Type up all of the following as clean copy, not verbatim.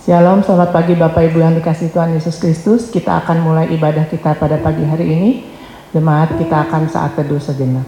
Shalom, selamat pagi Bapak Ibu yang dikasihi Tuhan Yesus Kristus. Kita akan mulai ibadah kita pada pagi hari ini. Jemaat, kita akan saat teduh sejenak.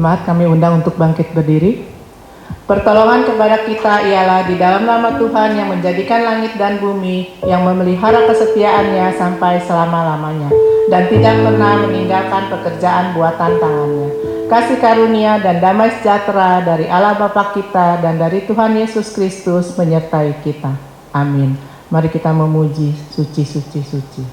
Kami undang untuk bangkit berdiri. Pertolongan kepada kita ialah di dalam nama Tuhan yang menjadikan langit dan bumi, yang memelihara kesetiaannya sampai selama-lamanya, dan tidak pernah meninggalkan pekerjaan buatan tangannya. Kasih karunia dan damai sejahtera dari Allah Bapa kita dan dari Tuhan Yesus Kristus menyertai kita. Amin. Mari kita memuji suci, suci, suci.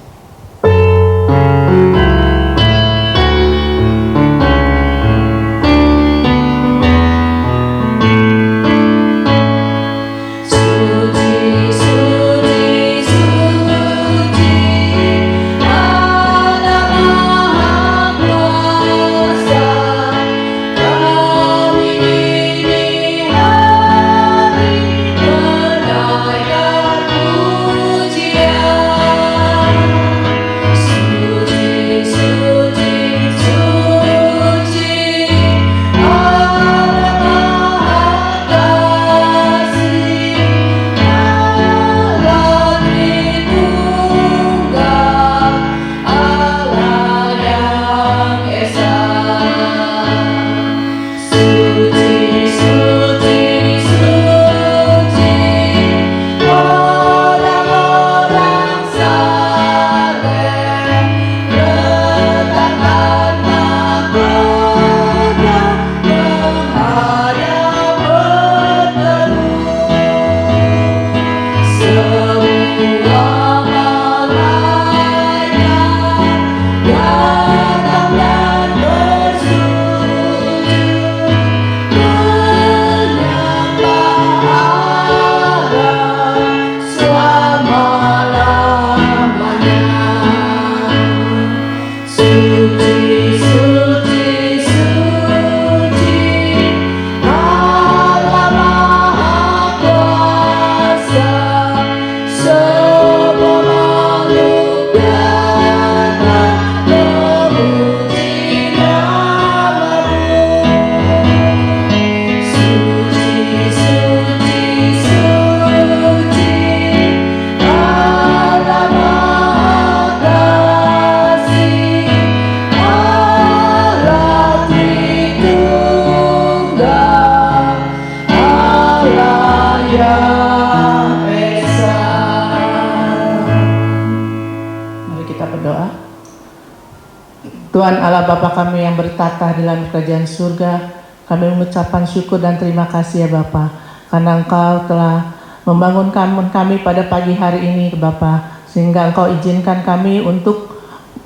Tuhan Allah Bapa kami yang bertata di dalam kerajaan surga, kami mengucapkan syukur dan terima kasih ya Bapa, karena Engkau telah membangun kami pada pagi hari ini Bapa, sehingga Engkau izinkan kami untuk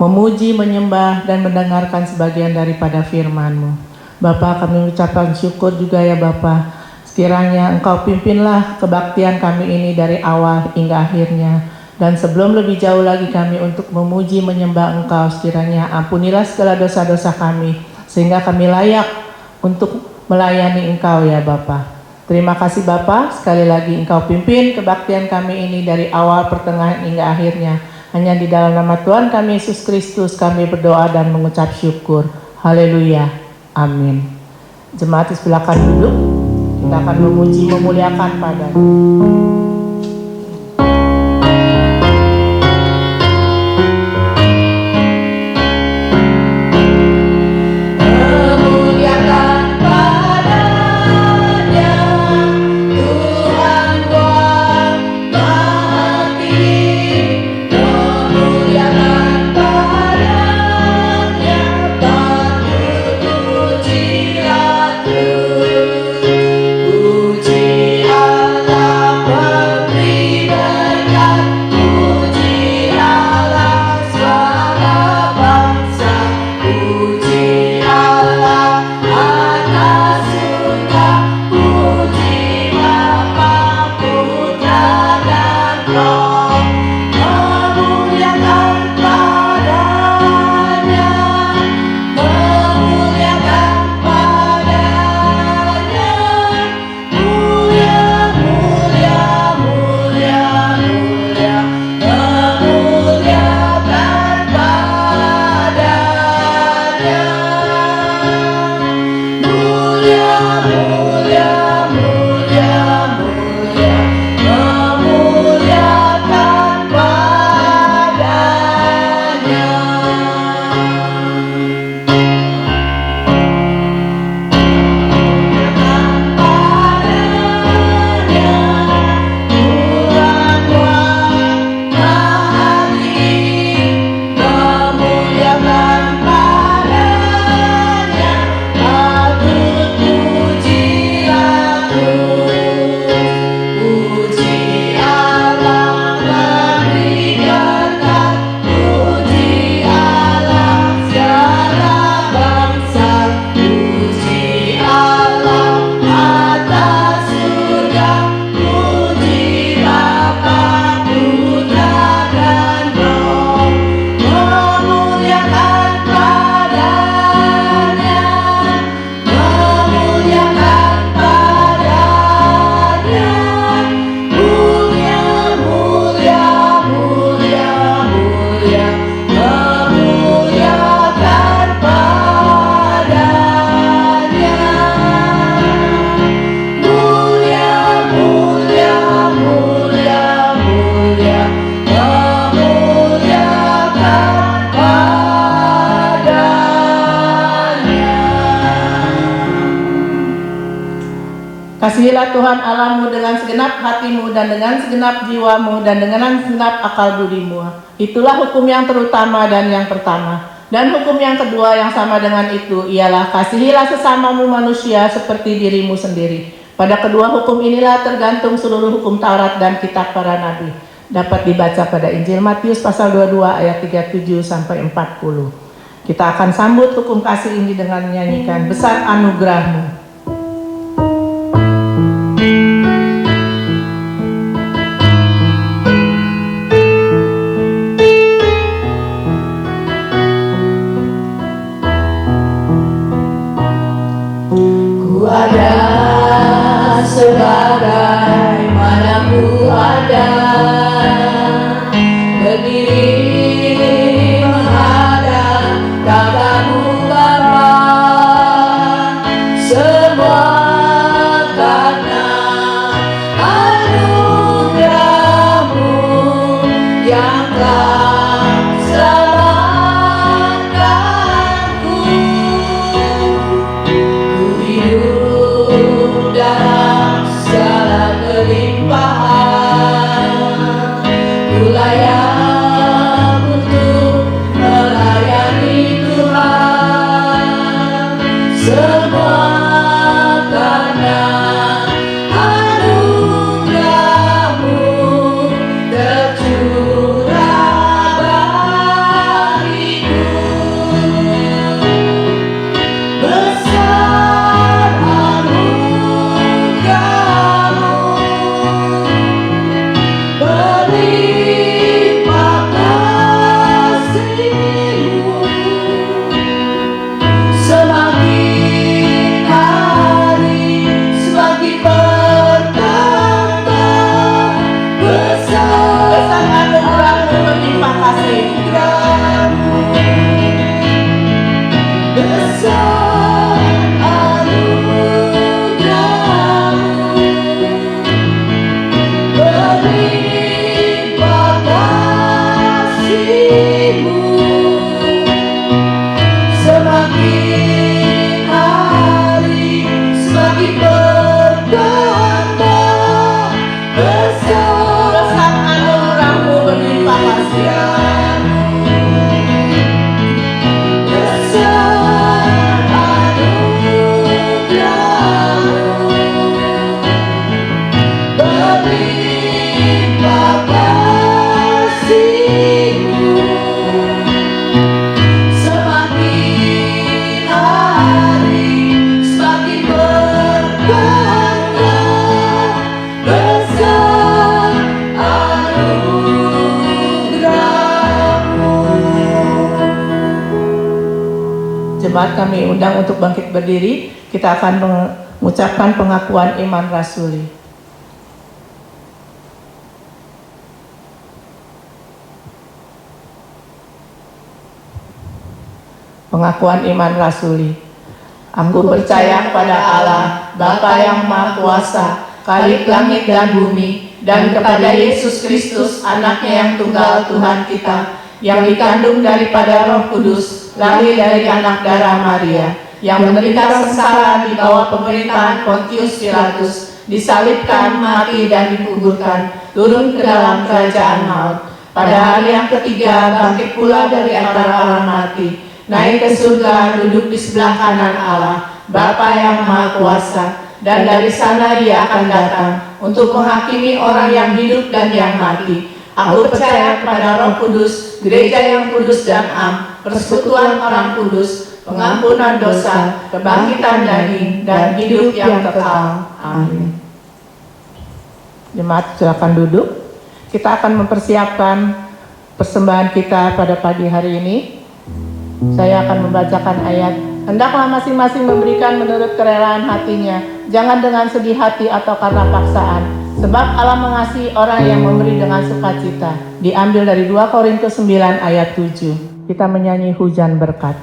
memuji, menyembah, dan mendengarkan sebagian daripada firman-Mu. Bapa, kami mengucapkan syukur juga ya Bapa, sekiranya Engkau pimpinlah kebaktian kami ini dari awal hingga akhirnya. Dan sebelum lebih jauh lagi kami untuk memuji menyembah Engkau, sekiranya ampunilah segala dosa-dosa kami, sehingga kami layak untuk melayani Engkau ya Bapa. Terima kasih Bapa, sekali lagi Engkau pimpin kebaktian kami ini dari awal, pertengahan hingga akhirnya. Hanya di dalam nama Tuhan kami Yesus Kristus kami berdoa dan mengucap syukur. Haleluya. Amin. Jemaat silakan duduk. Kita akan memuji memuliakan Pada-Nya. Memuliakan Pada-Nya, Kasihilah Tuhan Allahmu dengan segenap hatimu dan dengan segenap jiwamu dan dengan segenap akal budimu. Itulah hukum yang terutama dan yang pertama. Dan hukum yang kedua yang sama dengan itu ialah kasihilah sesamamu manusia seperti dirimu sendiri. Pada kedua hukum inilah tergantung seluruh hukum Taurat dan kitab para nabi. Dapat dibaca pada Injil Matius pasal 22 ayat 37 sampai 40. Kita akan sambut hukum kasih ini dengan menyanyikan Besar Anugerahmu. Ada sebagaimana ku ada, berdiri menghadap katamu Bapa, semua karena anugerahmu yang telah selamatkanku. Hidup dalam segala kelimpahan, ku layak untuk melayani Tuhan. Semua karena anugerahmu tercurah bagiku. Besar anugerahmu, berlimpah kasih-Mu, semakin hari semakin bertambah. Besar anugerahmu berlimpah kasih. Besar anugerahmu, berlimpah kasih-Mu, semakin hari semakin bertambah. Besar anugerahmu berlimpah kasih. besar anugerahmu, berlimpah kasih-Mu, semakin hari semakin bertambah. Besar anugerahmu. Jemaat kami undang untuk bangkit berdiri. Kita akan mengucapkan pengakuan iman rasuli. Pengakuan iman rasuli. Aku percaya kepada Allah, Bapa yang Maha Kuasa, Khalik langit dan bumi, dan kepada Yesus Kristus, anaknya yang tunggal Tuhan kita, yang dikandung daripada Roh Kudus, lahir dari anak darah Maria, yang menderita sengsara di bawah pemerintahan Pontius Pilatus, disalibkan, mati dan dikuburkan, turun ke dalam kerajaan maut. Pada hari yang ketiga bangkit pula dari antara orang mati, naik ke surga, duduk di sebelah kanan Allah, Bapa yang Maha Kuasa, dan dari sana Dia akan datang untuk menghakimi orang yang hidup dan yang mati. Aku percaya kepada Roh Kudus, gereja yang kudus dan am, persekutuan orang kudus, pengampunan dosa, kebangkitan daging, dan hidup yang kekal. Amin. Jemaat silakan duduk. Kita akan mempersiapkan persembahan kita pada pagi hari ini. Saya akan membacakan ayat. Hendaklah masing-masing memberikan menurut kerelaan hatinya, jangan dengan sedih hati atau karena paksaan. Sebab Allah mengasihi orang yang memberi dengan sukacita. Diambil dari 2 Korintus 9 ayat 7. Kita menyanyi hujan berkat.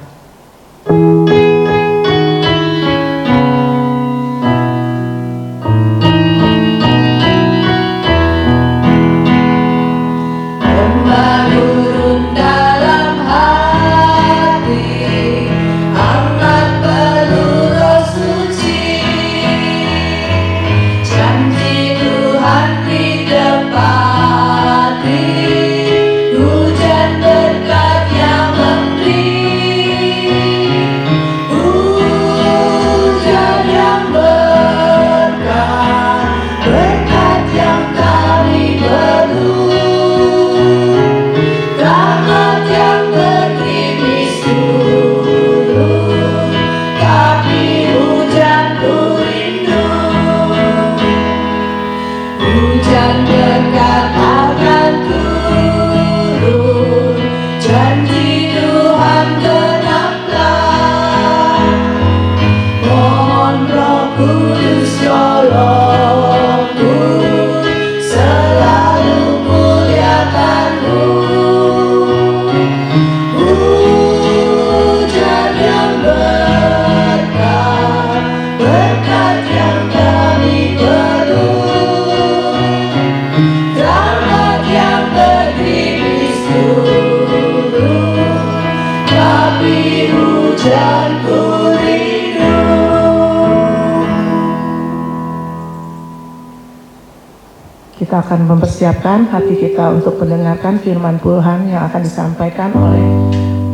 kita akan mempersiapkan hati kita untuk mendengarkan firman Tuhan yang akan disampaikan oleh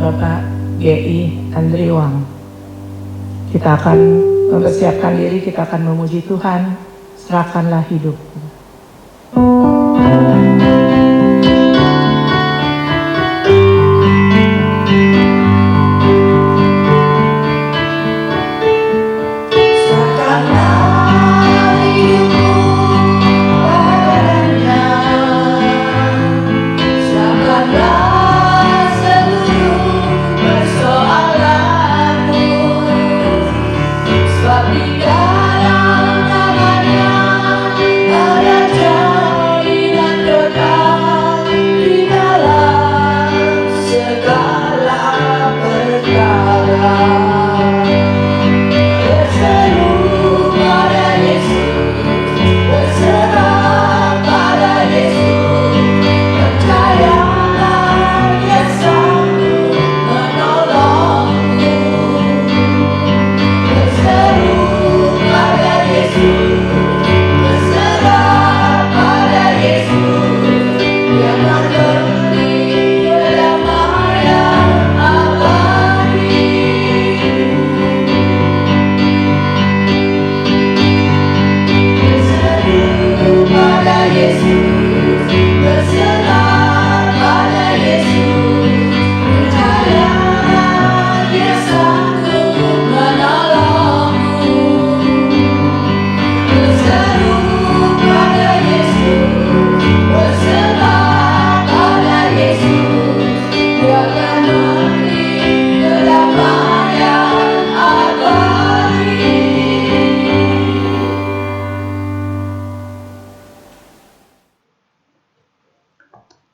Bapak G.I. Andriwang. Kita akan mempersiapkan diri, kita akan memuji Tuhan, serahkanlah hidup.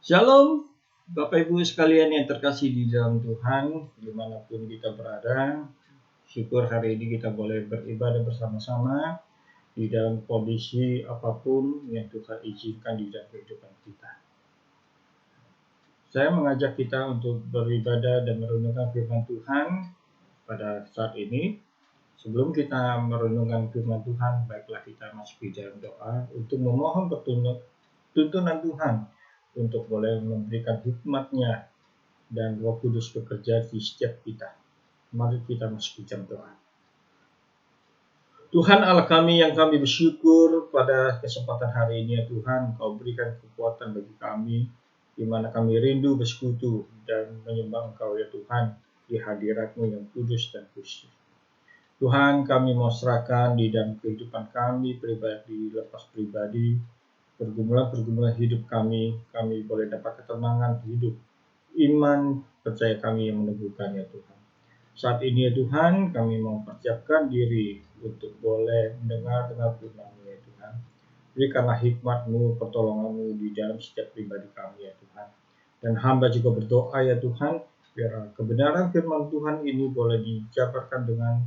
Shalom, Bapak Ibu sekalian yang terkasih di dalam Tuhan, dimanapun kita berada. Syukur hari ini kita boleh beribadah bersama-sama di dalam kondisi apapun yang Tuhan izinkan di dalam kehidupan kita. Saya mengajak kita untuk beribadah dan merenungkan firman Tuhan pada saat ini. Sebelum kita merenungkan firman Tuhan, baiklah kita masuk di dalam doa untuk memohon tuntunan Tuhan untuk boleh memberikan hikmat-Nya dan Roh Kudus bekerja di setiap kita. Mari kita masuk di dalam doa. Tuhan Allah kami yang kami bersyukur pada kesempatan hari ini ya Tuhan, Kau berikan kekuatan bagi kami, di mana kami rindu bersekutu dan menyembah Engkau ya Tuhan, di hadirat-Mu yang kudus dan khusus. Tuhan, kami mau serahkan di dalam kehidupan kami pribadi, lepas pribadi, pergumulan-pergumulan hidup kami boleh dapat ketenangan hidup, iman, percaya kami yang meneguhkan ya Tuhan. Saat ini ya Tuhan, kami mau persiapkan diri untuk boleh mendengar firman-Mu ya Tuhan. Berikanlah hikmat-Mu, pertolongan-Mu di dalam setiap pribadi kami ya Tuhan. Dan hamba juga berdoa ya Tuhan, biar kebenaran firman Tuhan ini boleh dijabarkan dengan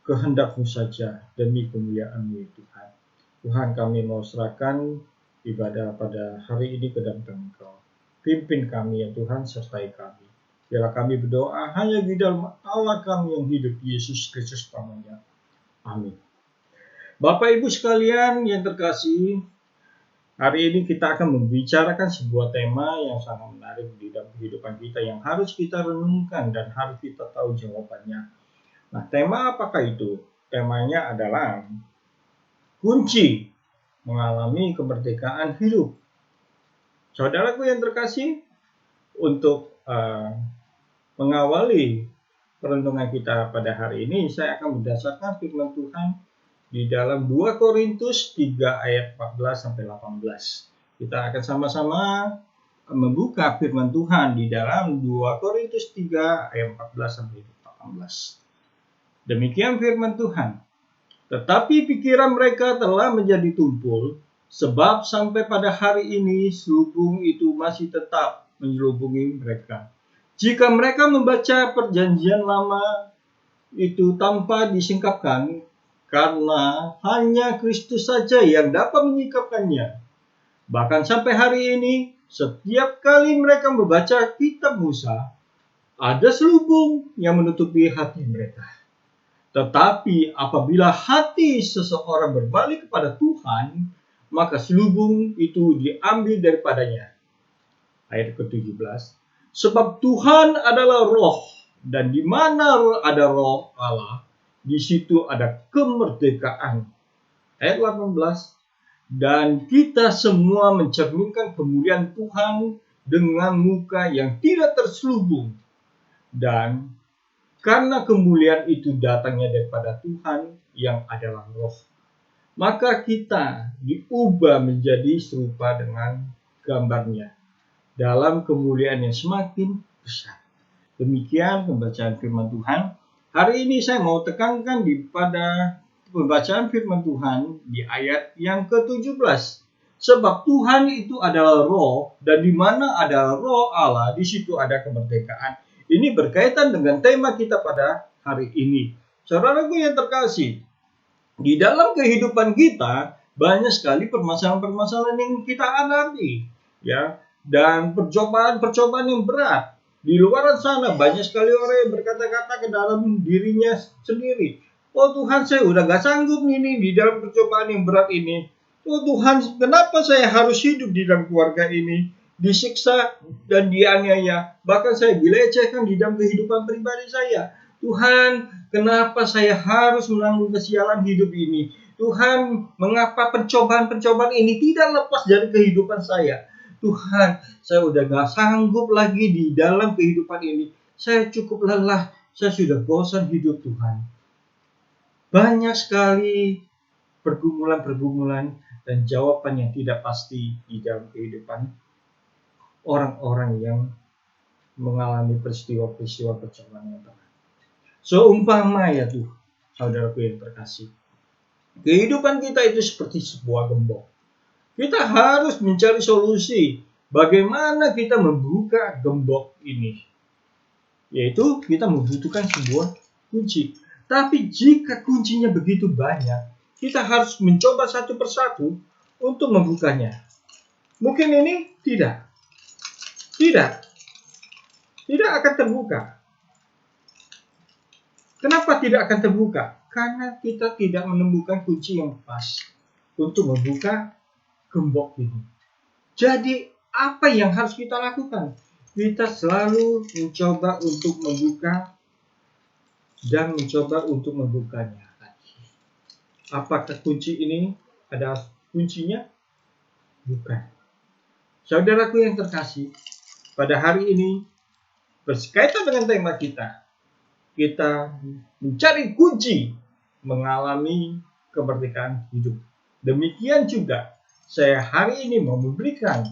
kehendak-Mu saja demi kemuliaan-Mu ya Tuhan. Tuhan, kami mau serahkan ibadah pada hari ini ke dalam tangan Engkau. Pimpin kami ya Tuhan, sertai kami. Biarlah kami berdoa hanya di dalam Allah kami yang hidup, Yesus Kristus namanya. Amin. Bapak Ibu sekalian yang terkasih, hari ini kita akan membicarakan sebuah tema yang sangat menarik di dalam kehidupan kita, yang harus kita renungkan dan harus kita tahu jawabannya. Nah, tema apakah itu? Temanya adalah kunci mengalami kemerdekaan hidup. Saudaraku yang terkasih, untuk mengawali perenungan kita pada hari ini, saya akan berdasarkan firman Tuhan di dalam 2 Korintus 3 ayat 14 sampai 18. Kita akan sama-sama membuka firman Tuhan di dalam 2 Korintus 3 ayat 14 sampai 18. Demikian firman Tuhan. Tetapi pikiran mereka telah menjadi tumpul, sebab sampai pada hari ini selubung itu masih tetap menyelubungi mereka. Jika mereka membaca perjanjian lama itu tanpa disingkapkan, karena hanya Kristus saja yang dapat menyingkapkannya. Bahkan sampai hari ini, setiap kali mereka membaca kitab Musa, ada selubung yang menutupi hati mereka. Tetapi apabila hati seseorang berbalik kepada Tuhan, maka selubung itu diambil daripadanya. Ayat ke-17. Sebab Tuhan adalah roh, dan di mana ada roh Allah, di situ ada kemerdekaan. Ayat 18. Dan kita semua mencerminkan kemuliaan Tuhan dengan muka yang tidak terselubung. Dan karena kemuliaan itu datangnya daripada Tuhan yang adalah roh, maka kita diubah menjadi serupa dengan gambarnya dalam kemuliaan yang semakin besar. Demikian pembacaan firman Tuhan. Hari ini saya mau tekankan pada pembacaan firman Tuhan di ayat yang ke-17. Sebab Tuhan itu adalah roh, dan di mana ada roh Allah, di situ ada kemerdekaan. Ini berkaitan dengan tema kita pada hari ini. Saudaraku yang terkasih, di dalam kehidupan kita banyak sekali permasalahan-permasalahan yang kita alami, ya, dan percobaan-percobaan yang berat. Di luar sana banyak sekali orang yang berkata-kata ke dalam dirinya sendiri, oh Tuhan, saya udah gak sanggup nih di dalam percobaan yang berat ini. Oh Tuhan, kenapa saya harus hidup di dalam keluarga ini, disiksa dan dianiaya, bahkan saya dilecehkan di dalam kehidupan pribadi saya. Tuhan, kenapa saya harus menanggung kesialan hidup ini? Tuhan, mengapa pencobaan-pencobaan ini tidak lepas dari kehidupan saya? Tuhan, saya udah gak sanggup lagi di dalam kehidupan ini. Saya cukup lelah, saya sudah bosan hidup Tuhan. Banyak sekali pergumulan-pergumulan dan jawaban yang tidak pasti di dalam kehidupan orang-orang yang mengalami peristiwa-peristiwa percobaan yang berat. Seumpama ya tuh, saudaraku yang terkasih, kehidupan kita itu seperti sebuah gembok. Kita harus mencari solusi bagaimana kita membuka gembok ini. Yaitu kita membutuhkan sebuah kunci. Tapi jika kuncinya begitu banyak, kita harus mencoba satu persatu untuk membukanya. Mungkin ini tidak akan terbuka. Kenapa tidak akan terbuka? Karena kita tidak menemukan kunci yang pas untuk membuka gembok ini. Jadi apa yang harus kita lakukan? Kita selalu mencoba untuk membuka dan mencoba untuk membukanya. Apakah kunci ini ada kuncinya? Bukan. Saudaraku yang terkasih, pada hari ini berkaitan dengan tema kita mencari kunci mengalami kemerdekaan hidup. Demikian juga saya hari ini mau memberikan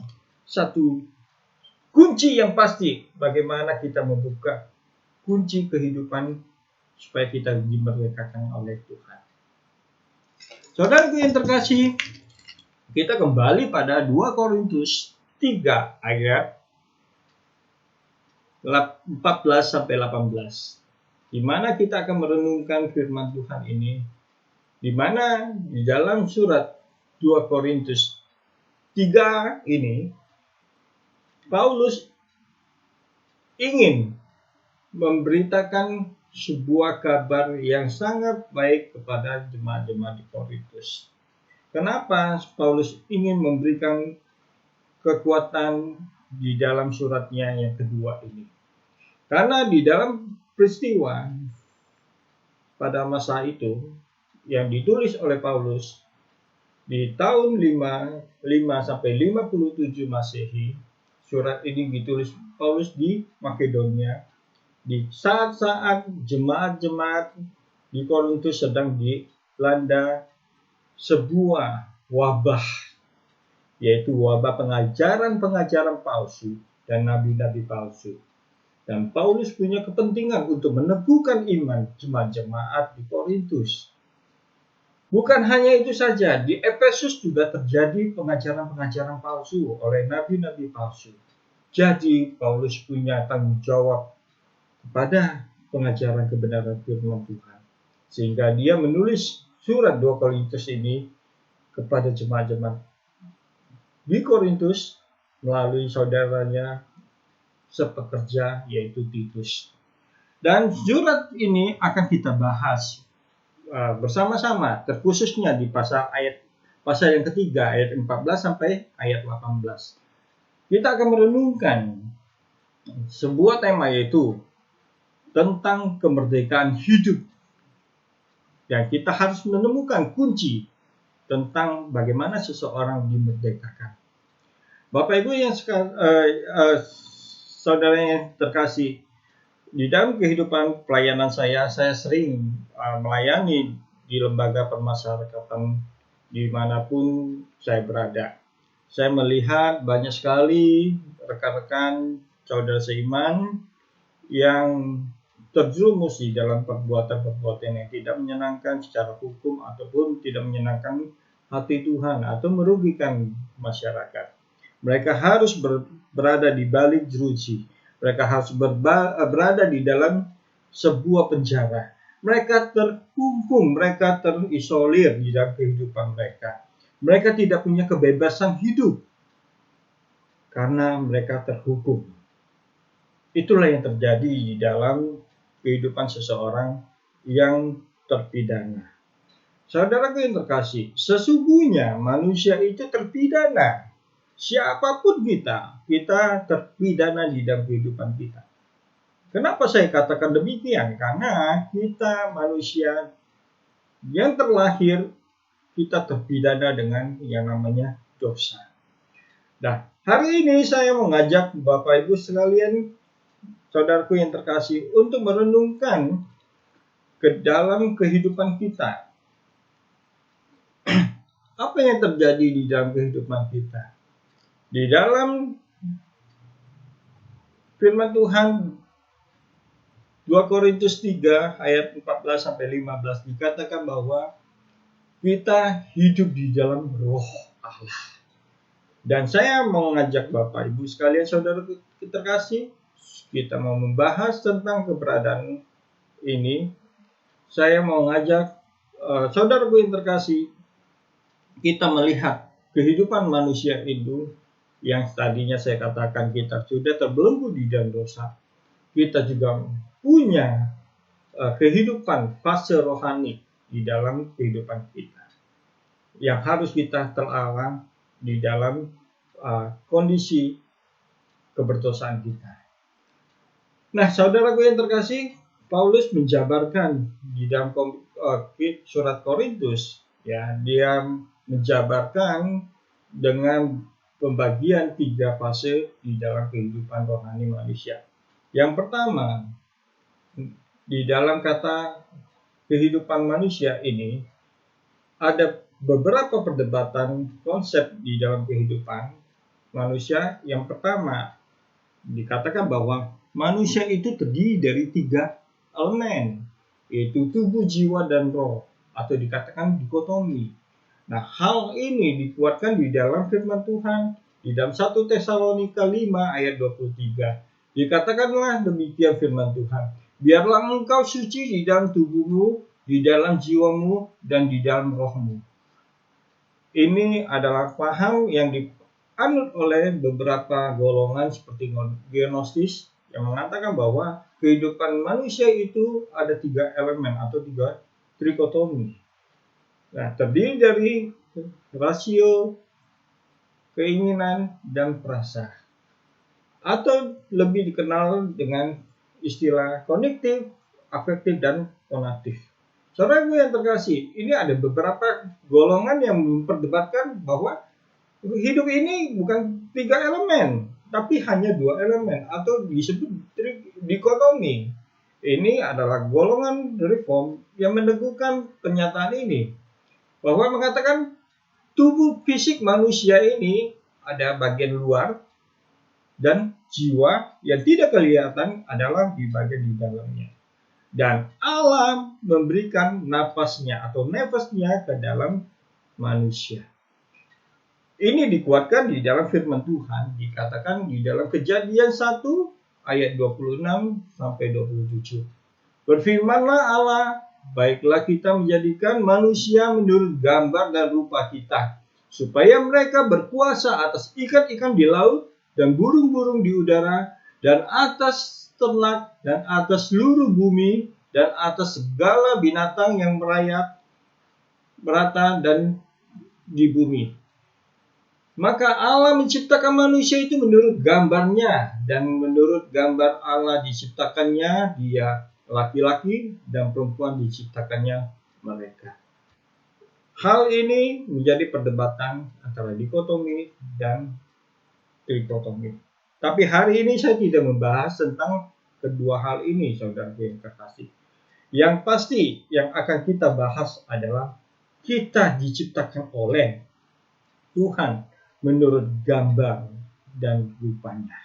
satu kunci yang pasti bagaimana kita membuka kunci kehidupan supaya kita dimerdekakan oleh Tuhan. Saudaraku yang terkasih, kita kembali pada 2 Korintus 3 ayat 14-18, di mana kita akan merenungkan firman Tuhan ini, di mana di dalam surat 2 Korintus 3 ini, Paulus ingin memberitakan sebuah kabar yang sangat baik kepada jemaat-jemaat di Korintus. Kenapa Paulus ingin memberikan kekuatan di dalam suratnya yang kedua ini? Karena di dalam peristiwa pada masa itu yang ditulis oleh Paulus di tahun 5 sampai 57 Masehi, surat ini ditulis Paulus di Makedonia di saat-saat jemaat-jemaat di Korintus sedang dilanda sebuah wabah, yaitu wabah pengajaran-pengajaran palsu dan nabi-nabi palsu. Dan Paulus punya kepentingan untuk meneguhkan iman jemaat-jemaat di Korintus. Bukan hanya itu saja, di Efesus juga terjadi pengajaran-pengajaran palsu oleh nabi-nabi palsu. Jadi Paulus punya tanggung jawab kepada pengajaran kebenaran firman Tuhan. Sehingga dia menulis surat 2 Korintus ini kepada jemaat-jemaat di Korintus melalui saudaranya sepekerja, yaitu Titus. Dan surat ini akan kita bahas bersama-sama, terkhususnya di pasal ayat pasal yang ketiga ayat 14 sampai ayat 18. Kita akan merenungkan sebuah tema, yaitu tentang kemerdekaan hidup. Dan kita harus menemukan kunci tentang bagaimana seseorang dimerdekakan. Bapak Ibu yang saudara yang terkasih, di dalam kehidupan pelayanan saya sering melayani di lembaga permasyarakatan dimanapun saya berada. Saya melihat banyak sekali rekan-rekan saudara seiman yang terjerumus di dalam perbuatan-perbuatan yang tidak menyenangkan secara hukum ataupun tidak menyenangkan hati Tuhan atau merugikan masyarakat. Mereka harus berada di balik jeruji. Mereka harus berada di dalam sebuah penjara. Mereka terkungkung, mereka terisolir di dalam kehidupan mereka. Mereka tidak punya kebebasan hidup karena mereka terhukum. Itulah yang terjadi di dalam kehidupan seseorang yang terpidana. Saudaraku yang terkasih, sesungguhnya manusia itu terpidana. Siapapun kita terpidana di dalam kehidupan kita. Kenapa saya katakan demikian? Karena kita manusia yang terlahir, kita terpidana dengan yang namanya dosa. Nah, hari ini saya mengajak Bapak Ibu sekalian, saudaraku yang terkasih, untuk merenungkan ke dalam kehidupan kita. Apa yang terjadi di dalam kehidupan kita? Di dalam firman Tuhan 2 Korintus 3 ayat 14 sampai 15 dikatakan bahwa kita hidup di dalam roh Allah. Dan saya mau mengajak Bapak Ibu sekalian, saudara terkasih, kita mau membahas tentang keberadaan ini. Saya mau mengajak saudaraku yang terkasih, kita melihat kehidupan manusia itu yang tadinya saya katakan kita sudah terbelenggu di dalam dosa. Kita juga punya kehidupan fase rohani di dalam kehidupan kita yang harus kita telah di dalam kondisi keberdosaan kita. Nah, saudaraku yang terkasih, Paulus menjabarkan di dalam surat Korintus, ya, dia menjabarkan dengan pembagian 3 fase di dalam kehidupan rohani manusia. Yang pertama, di dalam kata kehidupan manusia ini ada beberapa perdebatan konsep di dalam kehidupan manusia. Yang pertama, dikatakan bahwa manusia itu terdiri dari 3 elemen, yaitu tubuh, jiwa, dan roh, atau dikatakan dikotomi. Nah, hal ini dikuatkan di dalam firman Tuhan di dalam 1 Tesalonika 5 ayat 23. Dikatakanlah demikian firman Tuhan, biarlah engkau suci di dalam tubuhmu, di dalam jiwamu, dan di dalam rohmu. Ini adalah paham yang dianut oleh beberapa golongan seperti Gnostis yang mengatakan bahwa kehidupan manusia itu ada 3 elemen atau 3 trikotomi. Nah, terdiri dari rasio, keinginan, dan perasaan. Atau lebih dikenal dengan istilah kognitif, afektif, dan konatif. Saudara yang terkasih, ini ada beberapa golongan yang memperdebatkan bahwa hidup ini bukan 3 elemen, tapi hanya 2 elemen, atau disebut dikotomi. Ini adalah golongan reform yang meneguhkan pernyataan ini, bahwa mengatakan tubuh fisik manusia ini ada bagian luar, dan jiwa yang tidak kelihatan adalah di bagian di dalamnya. Dan Allah memberikan nafasnya atau nafasnya ke dalam manusia. Ini dikuatkan di dalam firman Tuhan, dikatakan di dalam Kejadian 1 ayat 26 sampai 27. Berfirmanlah Allah, baiklah kita menjadikan manusia menurut gambar dan rupa kita, supaya mereka berkuasa atas ikan-ikan di laut dan burung-burung di udara, dan atas ternak, dan atas seluruh bumi, dan atas segala binatang yang merayap, merata, dan di bumi. Maka Allah menciptakan manusia itu menurut gambarnya, dan menurut gambar Allah diciptakannya dia laki-laki dan perempuan diciptakannya mereka. Hal ini menjadi perdebatan antara dikotomi dan trikotomi. Tapi hari ini saya tidak membahas tentang kedua hal ini, saudara yang terkasih. Yang pasti yang akan kita bahas adalah kita diciptakan oleh Tuhan menurut gambar dan rupanya.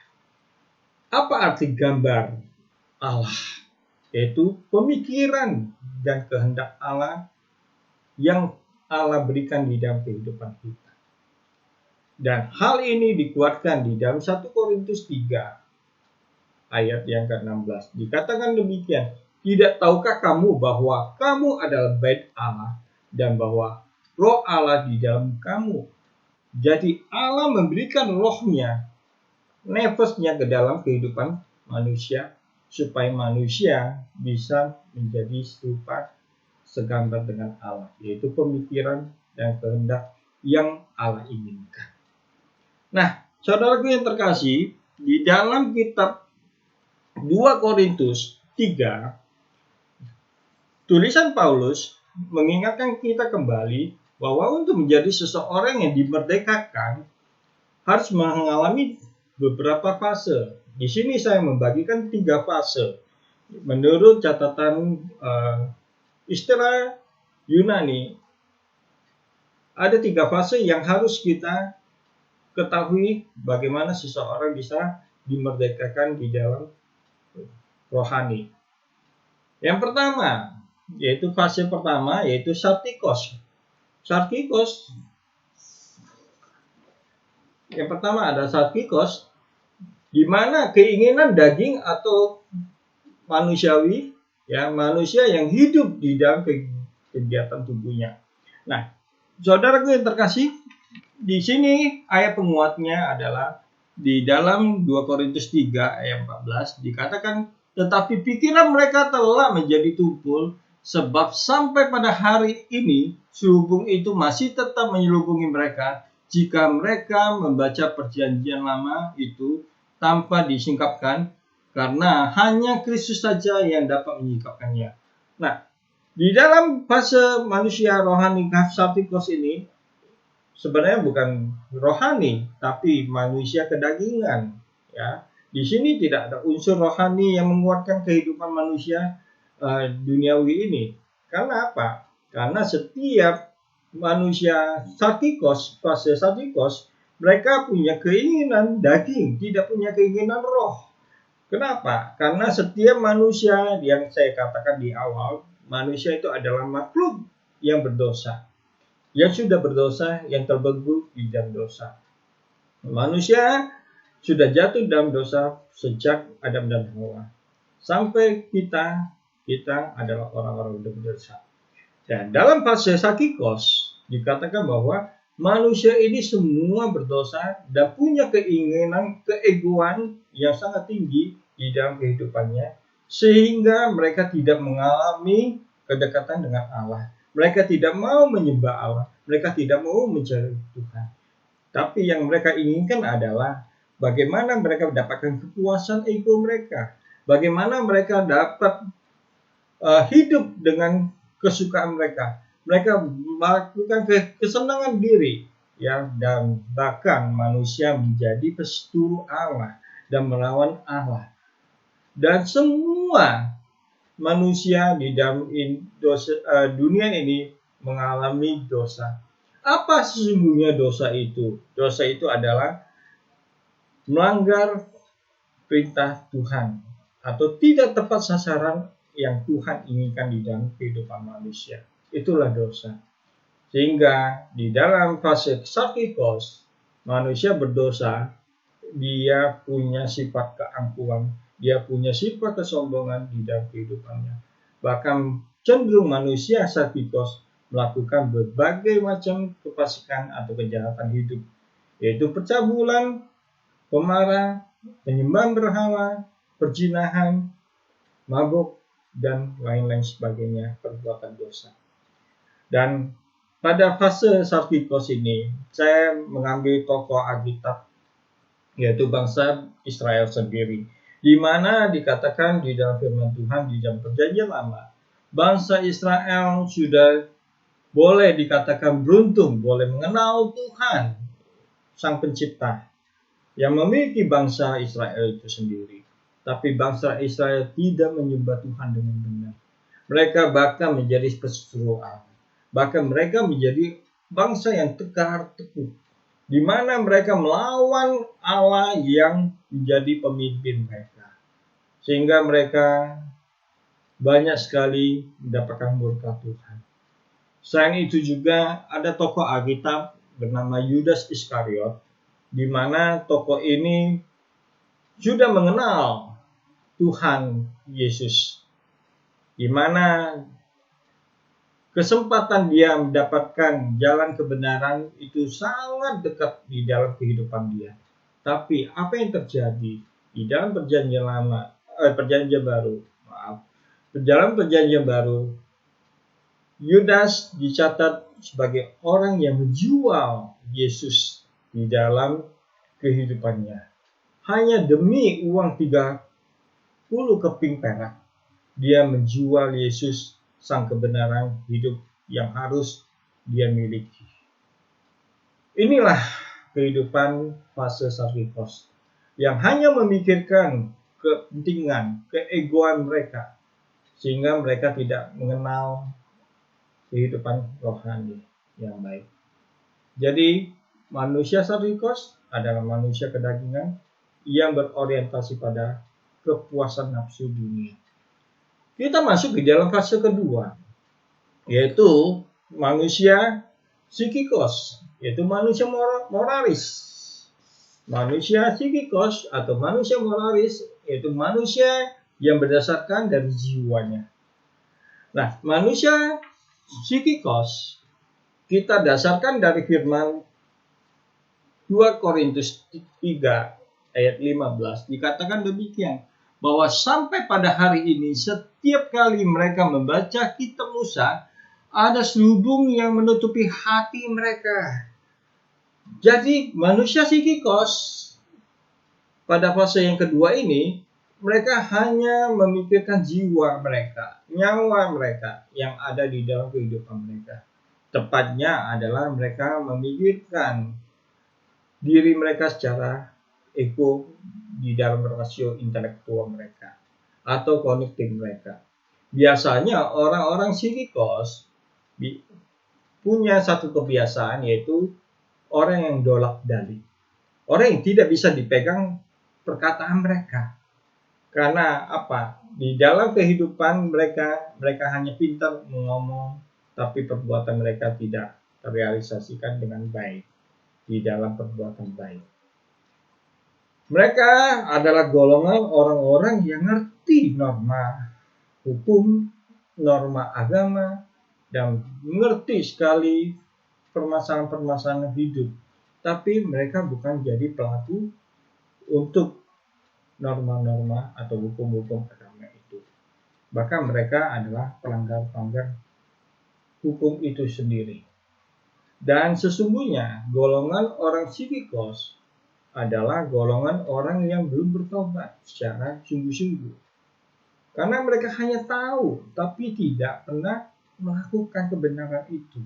Apa arti gambar Allah? Yaitu pemikiran dan kehendak Allah yang Allah berikan di dalam kehidupan kita. Dan hal ini dikuatkan di dalam 1 Korintus 3 ayat yang ke-16. Dikatakan demikian, tidak tahukah kamu bahwa kamu adalah bait Allah dan bahwa roh Allah di dalam kamu. Jadi Allah memberikan rohnya, nefasnya ke dalam kehidupan manusia supaya manusia bisa menjadi serupa segambar dengan Allah, yaitu pemikiran dan kehendak yang Allah inginkan. Nah, saudaraku yang terkasih, di dalam kitab 2 Korintus 3, tulisan Paulus mengingatkan kita kembali bahwa untuk menjadi seseorang yang dimerdekakan harus mengalami beberapa fase. Di sini saya membagikan 3 fase. Menurut catatan istilah Yunani, ada 3 fase yang harus kita ketahui bagaimana seseorang bisa dimerdekakan di dalam rohani. Yang pertama, yaitu fase pertama, yaitu sarkikos. Sarkikos, yang pertama ada sarkikos, di mana keinginan daging atau manusiawi, ya, manusia yang hidup di dalam kegiatan tubuhnya. Nah, saudaraku yang terkasih, di sini ayat penguatnya adalah di dalam 2 Korintus 3 ayat 14 dikatakan, tetapi pikiran mereka telah menjadi tumpul, sebab sampai pada hari ini selubung itu masih tetap menyelubungi mereka jika mereka membaca perjanjian lama itu tanpa disingkapkan, karena hanya Kristus saja yang dapat menyingkapkannya. Nah, di dalam fase manusia rohani sarkikos ini sebenarnya bukan rohani, tapi manusia kedagingan. Ya, di sini tidak ada unsur rohani yang menguatkan kehidupan manusia duniawi ini. Karena apa? Karena setiap manusia sarkikos, fase sarkikos, mereka punya keinginan daging, tidak punya keinginan roh. Kenapa? Karena setiap manusia yang saya katakan di awal, manusia itu adalah makhluk yang berdosa. Yang sudah berdosa, yang terbelenggu di dalam dosa. Manusia sudah jatuh dalam dosa sejak Adam dan Hawa. Sampai kita adalah orang-orang yang berdosa. Dan dalam fase sarkikos dikatakan bahwa manusia ini semua berdosa dan punya keinginan keegoan yang sangat tinggi di dalam kehidupannya, sehingga mereka tidak mengalami kedekatan dengan Allah. Mereka tidak mau menyembah Allah, mereka tidak mau mencari Tuhan. Tapi yang mereka inginkan adalah bagaimana mereka mendapatkan kepuasan ego mereka, bagaimana mereka dapat hidup dengan kesukaan mereka. Mereka melakukan kesenangan diri, ya, dan bahkan manusia menjadi pesuruh Allah dan melawan Allah. Dan semua manusia di dalam dunia ini mengalami dosa. Apa sesungguhnya dosa itu? Dosa itu adalah melanggar perintah Tuhan atau tidak tepat sasaran yang Tuhan inginkan di dalam kehidupan manusia. Itulah dosa. Sehingga di dalam fase sarkikos, manusia berdosa, dia punya sifat keangkuhan, dia punya sifat kesombongan di dalam kehidupannya. Bahkan cenderung manusia sarkikos melakukan berbagai macam kefasikan atau kejahatan hidup, yaitu percabulan, pemarah, penyembahan berhala, perzinahan, mabuk, dan lain-lain sebagainya, perbuatan dosa. Dan pada fase Sarkikos ini, saya mengambil tokoh Alkitab, yaitu bangsa Israel sendiri, di mana dikatakan di dalam firman Tuhan di dalam Perjanjian Lama, bangsa Israel sudah boleh dikatakan beruntung, boleh mengenal Tuhan, Sang Pencipta, yang memiliki bangsa Israel itu sendiri. Tapi bangsa Israel tidak menyembah Tuhan dengan benar. Mereka bahkan menjadi pesuruh Allah. Bahkan mereka menjadi bangsa yang tegar teguh, di mana mereka melawan Allah yang menjadi pemimpin mereka. Sehingga mereka banyak sekali mendapatkan murka Tuhan. Selain itu juga ada tokoh Alkitab bernama Yudas Iskariot, di mana tokoh ini sudah mengenal Tuhan Yesus, di mana kesempatan dia mendapatkan jalan kebenaran itu sangat dekat di dalam kehidupan dia. Tapi apa yang terjadi di dalam perjanjian baru, Yudas dicatat sebagai orang yang menjual Yesus di dalam kehidupannya. Hanya demi uang 30 keping perak, dia menjual Yesus, Sang kebenaran hidup yang harus dia miliki. Inilah kehidupan fase Sarkikos, yang hanya memikirkan kepentingan, keegoan mereka, sehingga mereka tidak mengenal kehidupan rohani yang baik. Jadi manusia Sarkikos adalah manusia kedagingan yang berorientasi pada kepuasan nafsu dunia. Kita masuk di dalam fase kedua, yaitu manusia psikikos, yaitu manusia moralis. Manusia psikikos atau manusia moralis yaitu manusia yang berdasarkan dari jiwanya. Nah, manusia psikikos kita dasarkan dari firman 2 Korintus 3 ayat 15, dikatakan demikian, bahwa sampai pada hari ini setiap kali mereka membaca kitab Musa, ada selubung yang menutupi hati mereka. Jadi manusia psikikos pada fase yang kedua ini, mereka hanya memikirkan jiwa mereka, nyawa mereka yang ada di dalam kehidupan mereka. Tepatnya adalah mereka memikirkan diri mereka secara ego di dalam rasio intelektual mereka atau kognitif mereka. Biasanya orang-orang psikikos punya satu kebiasaan, yaitu orang yang dolak-dalik. Orang yang tidak bisa dipegang perkataan mereka. Karena apa? Di dalam kehidupan mereka hanya pintar mengomong, tapi perbuatan mereka tidak terrealisasikan dengan baik di dalam perbuatan baik. Mereka adalah golongan orang-orang yang ngerti norma hukum, norma agama, dan mengerti sekali permasalahan-permasalahan hidup. Tapi mereka bukan jadi pelaku untuk norma-norma atau hukum-hukum agama itu. Bahkan mereka adalah pelanggar-pelanggar hukum itu sendiri. Dan sesungguhnya golongan orang psikikos adalah golongan orang yang belum bertobat secara sungguh-sungguh. Karena mereka hanya tahu, tapi tidak pernah melakukan kebenaran itu.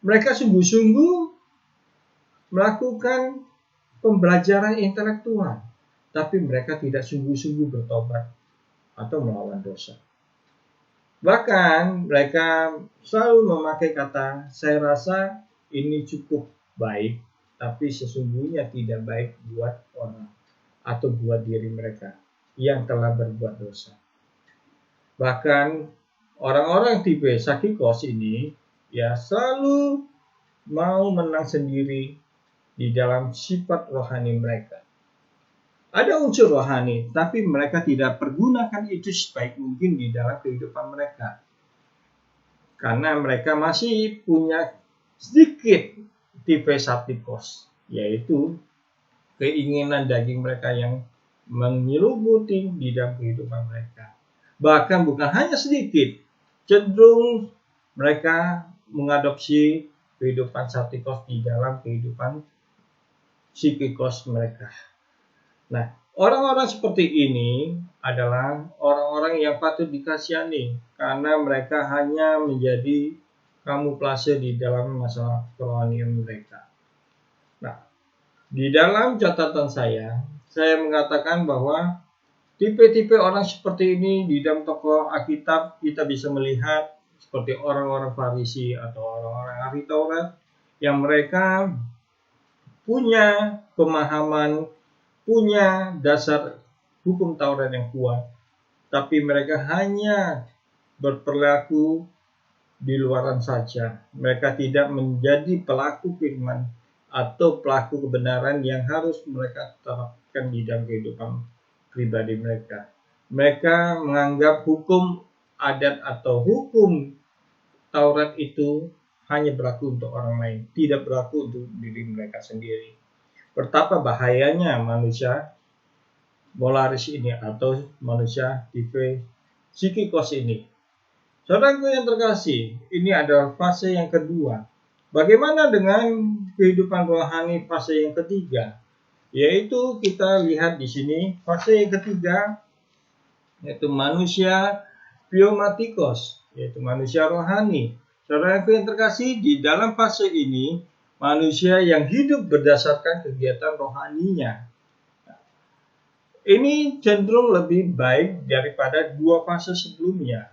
Mereka sungguh-sungguh melakukan pembelajaran intelektual, tapi mereka tidak sungguh-sungguh bertobat atau melawan dosa. Bahkan mereka selalu memakai kata, saya rasa ini cukup baik, tapi sesungguhnya tidak baik buat orang atau buat diri mereka yang telah berbuat dosa. Bahkan orang-orang tipe Sarkikos ini ya selalu mau menang sendiri di dalam sifat rohani mereka. Ada unsur rohani, tapi mereka tidak pergunakan itu sebaik mungkin di dalam kehidupan mereka. Karena mereka masih punya sedikit tipe Sarkikos, yaitu keinginan daging mereka yang menyelubuti di dalam kehidupan mereka. Bahkan bukan hanya sedikit, cenderung mereka mengadopsi kehidupan satikos di dalam kehidupan psikikos mereka. Nah, orang-orang seperti ini adalah orang-orang yang patut dikasihani karena mereka hanya menjadi kamuflase di dalam masalah kerohanian mereka. Nah, di dalam catatan saya mengatakan bahwa tipe-tipe orang seperti ini di dalam tokoh Alkitab kita bisa melihat seperti orang-orang Farisi atau orang-orang ahli Taurat yang mereka punya pemahaman, punya dasar hukum Taurat yang kuat, tapi mereka hanya berperilaku di luaran saja. Mereka tidak menjadi pelaku firman atau pelaku kebenaran yang harus mereka terapkan di dalam kehidupan pribadi mereka. Mereka menganggap hukum adat atau hukum Taurat itu hanya berlaku untuk orang lain, tidak berlaku untuk diri mereka sendiri. Betapa bahayanya manusia polaris ini atau manusia tipe psikikos ini. Saudaraku yang terkasih, ini adalah fase yang kedua. Bagaimana dengan kehidupan rohani fase yang ketiga? Yaitu kita lihat di sini fase yang ketiga, yaitu manusia pneumatikos, yaitu manusia rohani. Saudaraku yang terkasih, di dalam fase ini manusia yang hidup berdasarkan kegiatan rohaninya. Ini cenderung lebih baik daripada dua fase sebelumnya.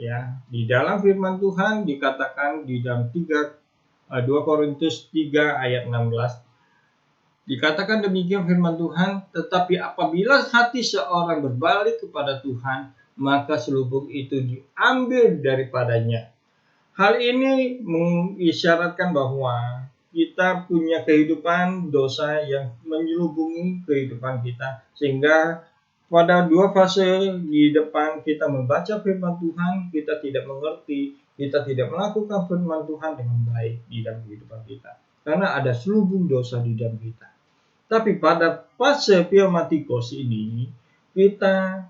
Ya, di dalam firman Tuhan dikatakan di dalam 2 Korintus 3 ayat 16. Dikatakan demikian firman Tuhan, tetapi apabila hati seorang berbalik kepada Tuhan, maka selubung itu diambil daripadanya. Hal ini mengisyaratkan bahwa kita punya kehidupan dosa yang menyelubungi kehidupan kita, sehingga pada dua fase di depan kita membaca firman Tuhan, kita tidak mengerti, kita tidak melakukan firman Tuhan dengan baik di dalam kehidupan kita, karena ada selubung dosa di dalam kita. Tapi pada fase pneumatikos ini, kita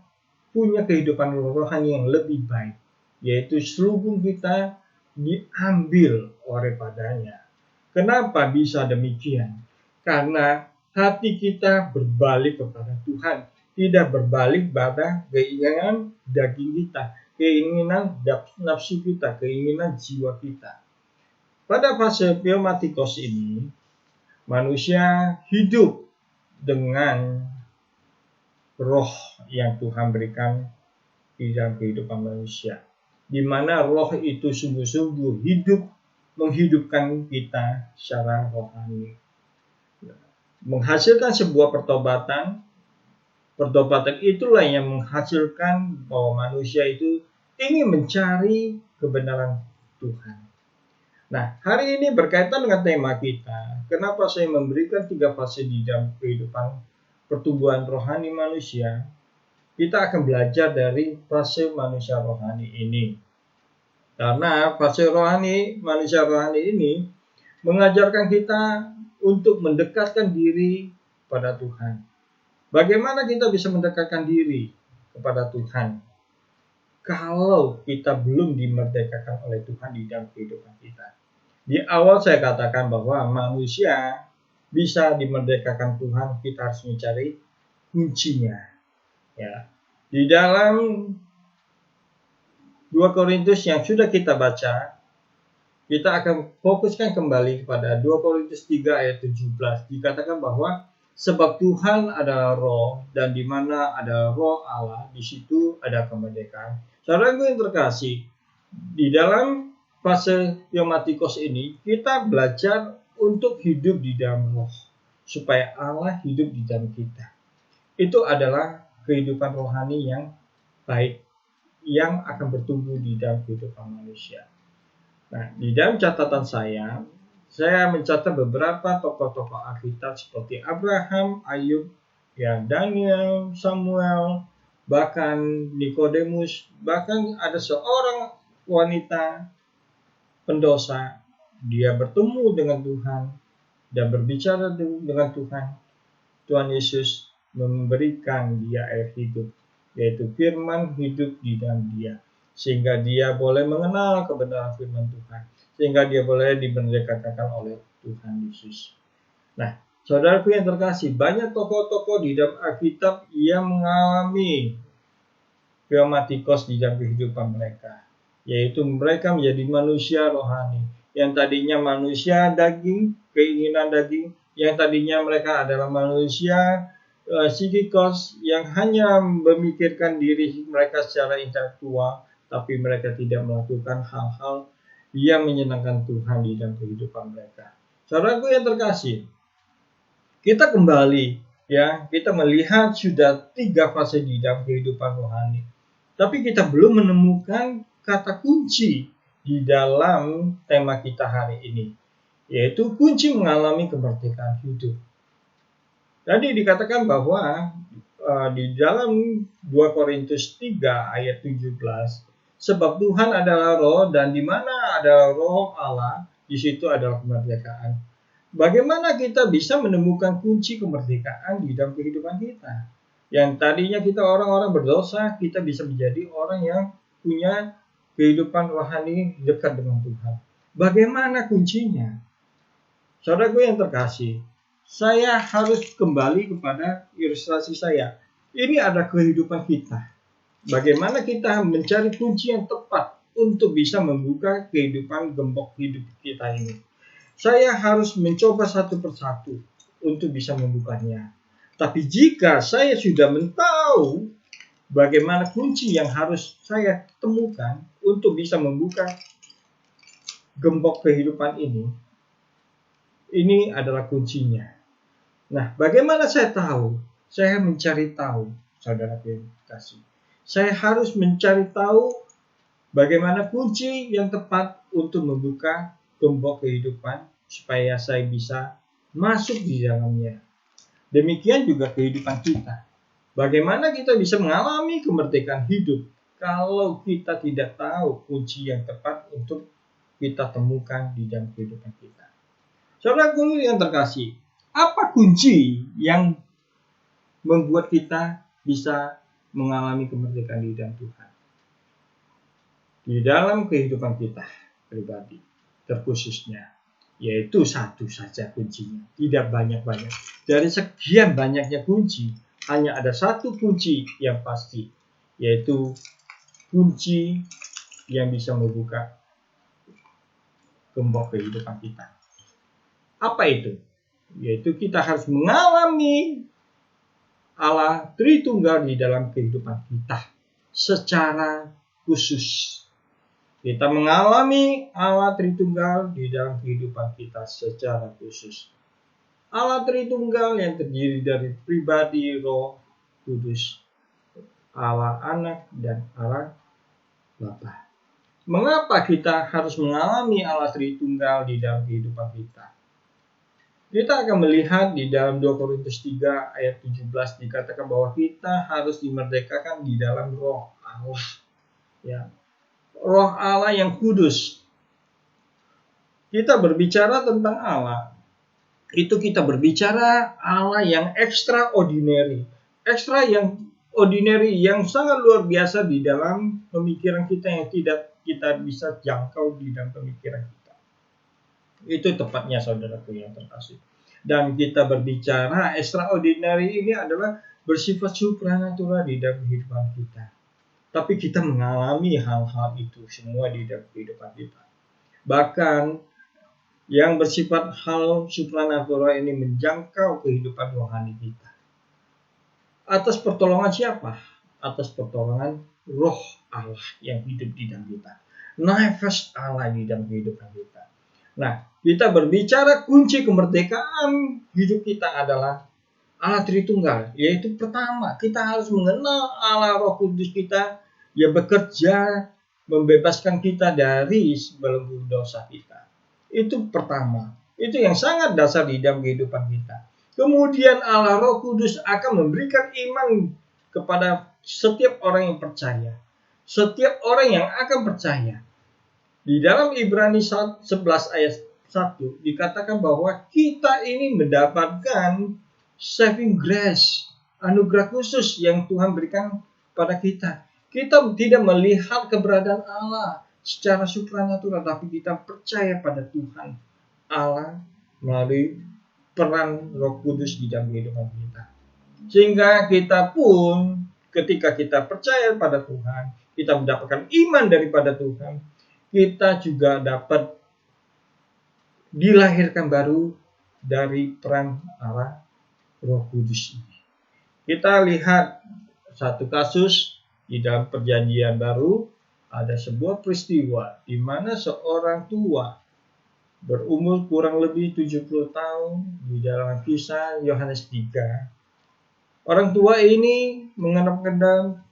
punya kehidupan rohani yang lebih baik, yaitu selubung kita diambil oleh padanya. Kenapa bisa demikian? Karena hati kita berbalik kepada Tuhan, tidak berbalik pada keinginan daging kita, keinginan nafsu kita, keinginan jiwa kita. Pada fase pneumatikos ini, manusia hidup dengan roh yang Tuhan berikan di dalam kehidupan manusia, di mana roh itu sungguh-sungguh hidup, menghidupkan kita secara rohani, menghasilkan sebuah pertobatan. Pertobatan itulah yang menghasilkan bahwa manusia itu ingin mencari kebenaran Tuhan. Nah, hari ini berkaitan dengan tema kita. Kenapa saya memberikan 3 fase di dalam kehidupan pertumbuhan rohani manusia? Kita akan belajar dari fase manusia rohani ini. Karena fase rohani, manusia rohani ini mengajarkan kita untuk mendekatkan diri pada Tuhan. Bagaimana kita bisa mendekatkan diri kepada Tuhan kalau kita belum dimerdekakan oleh Tuhan di dalam kehidupan kita? Di awal saya katakan bahwa manusia bisa dimerdekakan Tuhan, kita harus mencari kuncinya. Ya. Di dalam 2 Korintus yang sudah kita baca, kita akan fokuskan kembali kepada 2 Korintus 3 ayat 17. Dikatakan bahwa sebab Tuhan adalah roh, dan di mana ada roh Allah, di situ ada kemerdekaan. Saudaraku yang terkasih, di dalam fase pneumatikos ini, kita belajar untuk hidup di dalam roh, supaya Allah hidup di dalam kita. Itu adalah kehidupan rohani yang baik, yang akan bertumbuh di dalam kehidupan manusia. Nah, di dalam catatan saya mencatat beberapa tokoh-tokoh Alkitab seperti Abraham, Ayub, ya, Daniel, Samuel, bahkan Nikodemus, bahkan ada seorang wanita pendosa. Dia bertemu dengan Tuhan dan berbicara dengan Tuhan. Tuhan Yesus memberikan dia air hidup, yaitu firman hidup di dalam dia. sehingga dia boleh mengenal kebenaran firman Tuhan, sehingga dia boleh dimerdekakan oleh Tuhan Yesus. Nah, saudaraku yang terkasih, banyak tokoh-tokoh di dalam Alkitab yang mengalami pneumatikos di dalam kehidupan mereka, yaitu mereka menjadi manusia rohani, yang tadinya manusia daging, keinginan daging, yang tadinya mereka adalah manusia psikikos yang hanya memikirkan diri mereka secara intelektual, tapi mereka tidak melakukan hal-hal yang menyenangkan Tuhan di dalam kehidupan mereka. Saudaraku yang terkasih, kita kembali kita melihat sudah 3 fase di dalam kehidupan rohani. Tapi kita belum menemukan kata kunci di dalam tema kita hari ini, yaitu kunci mengalami kemerdekaan hidup. Tadi dikatakan bahwa di dalam 2 Korintus 3 ayat 17, sebab Tuhan adalah roh dan di mana adalah roh Allah, di situ adalah kemerdekaan. Bagaimana kita bisa menemukan kunci kemerdekaan di dalam kehidupan kita? Yang tadinya kita orang-orang berdosa, kita bisa menjadi orang yang punya kehidupan rohani dekat dengan Tuhan. Bagaimana kuncinya? Saudaraku yang terkasih, saya harus kembali kepada ilustrasi saya. Ini ada kehidupan kita. Bagaimana kita mencari kunci yang tepat untuk bisa membuka kehidupan gembok hidup kita ini. Saya harus mencoba satu persatu untuk bisa membukanya. Tapi jika saya sudah tahu bagaimana kunci yang harus saya temukan untuk bisa membuka gembok kehidupan ini adalah kuncinya. Nah, bagaimana saya tahu? Saya mencari tahu, saudara yang kasih. Saya harus mencari tahu bagaimana kunci yang tepat untuk membuka gembok kehidupan supaya saya bisa masuk di dalamnya. Demikian juga kehidupan kita. Bagaimana kita bisa mengalami kemerdekaan hidup kalau kita tidak tahu kunci yang tepat untuk kita temukan di dalam kehidupan kita. Saudaraku yang terkasih, apa kunci yang membuat kita bisa mengalami kemerdekaan di dalam Tuhan? Di dalam kehidupan kita pribadi, terkhususnya, yaitu satu saja kuncinya, tidak banyak-banyak. Dari sekian banyaknya kunci, hanya ada satu kunci yang pasti, yaitu kunci yang bisa membuka gembok kehidupan kita. Apa itu? Yaitu kita harus mengalami Allah Tritunggal di dalam kehidupan kita secara khusus. Kita mengalami Allah Tritunggal di dalam kehidupan kita secara khusus. Allah Tritunggal yang terdiri dari pribadi Roh Kudus, Allah Anak dan Allah Bapa. Mengapa kita harus mengalami Allah Tritunggal di dalam kehidupan kita? Kita akan melihat di dalam 2 Korintus 3 ayat 17 dikatakan bahwa kita harus dimerdekakan di dalam Roh Allah. Ya. Roh Allah yang kudus. Kita berbicara tentang Allah, itu kita berbicara Allah yang extraordinary. Extra yang ordinary, yang sangat luar biasa di dalam pemikiran kita yang tidak kita bisa jangkau di dalam pemikiran kita. Itu tepatnya saudaraku yang terkasih. Dan kita berbicara extraordinary ini adalah bersifat supranatural di dalam kehidupan kita. Tapi kita mengalami hal-hal itu semua di dalam kehidupan kita. Bahkan yang bersifat hal supranatural ini menjangkau kehidupan rohani kita. Atas pertolongan siapa? Atas pertolongan Roh Allah yang hidup di dalam kita. Nafas Allah di dalam kehidupan kita. Nah, kita berbicara kunci kemerdekaan hidup kita adalah Allah Tritunggal, yaitu pertama, kita harus mengenal Allah Roh Kudus kita yang bekerja membebaskan kita dari belenggu dosa kita. Itu pertama. Itu yang sangat dasar di dalam kehidupan kita. Kemudian Allah Roh Kudus akan memberikan iman kepada setiap orang yang percaya. Setiap orang yang akan percaya. Di dalam Ibrani 11 ayat 1 dikatakan bahwa kita ini mendapatkan saving grace, anugerah khusus yang Tuhan berikan pada kita, Kita tidak melihat keberadaan Allah secara supranatural, tapi kita percaya pada Tuhan Allah melalui peran Roh Kudus di dalam kehidupan kita. Sehingga kita pun ketika kita percaya pada Tuhan, kita mendapatkan iman daripada Tuhan, kita juga dapat dilahirkan baru dari peran Allah Roh Kudus ini. Kita lihat satu kasus di dalam Perjanjian Baru, ada sebuah peristiwa di mana seorang tua berumur kurang lebih 70 tahun di dalam Kisah Yohanes 3. Orang tua ini mengenap-genap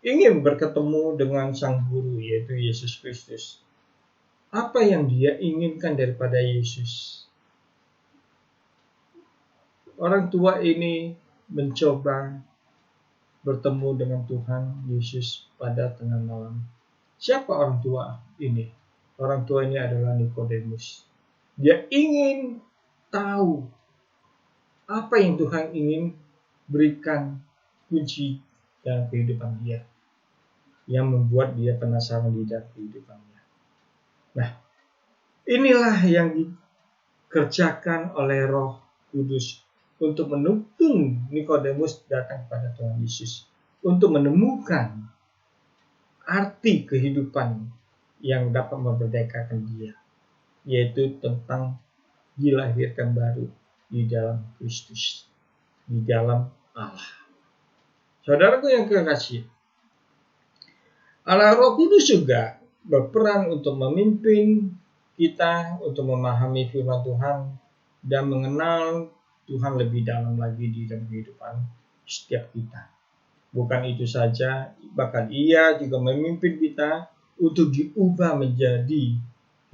ingin bertemu dengan sang guru, yaitu Yesus Kristus. Apa yang dia inginkan daripada Yesus? Orang tua ini mencoba bertemu dengan Tuhan Yesus pada tengah malam. Siapa orang tua ini? Orang tua ini adalah Nikodemus. Dia ingin tahu apa yang Tuhan ingin berikan kunci dalam kehidupan dia, yang membuat dia penasaran di dalam kehidupannya. Nah, inilah yang dikerjakan oleh Roh Kudus untuk menuntun Nikodemus datang kepada Tuhan Yesus, untuk menemukan arti kehidupan yang dapat memerdekakan dia, yaitu tentang dilahirkan baru di dalam Kristus, di dalam Allah. Saudaraku yang kekasih, Allah Roh Kudus juga berperan untuk memimpin kita untuk memahami firman Tuhan dan mengenal Tuhan lebih dalam lagi di dalam kehidupan setiap kita. Bukan itu saja, bahkan Ia juga memimpin kita untuk diubah menjadi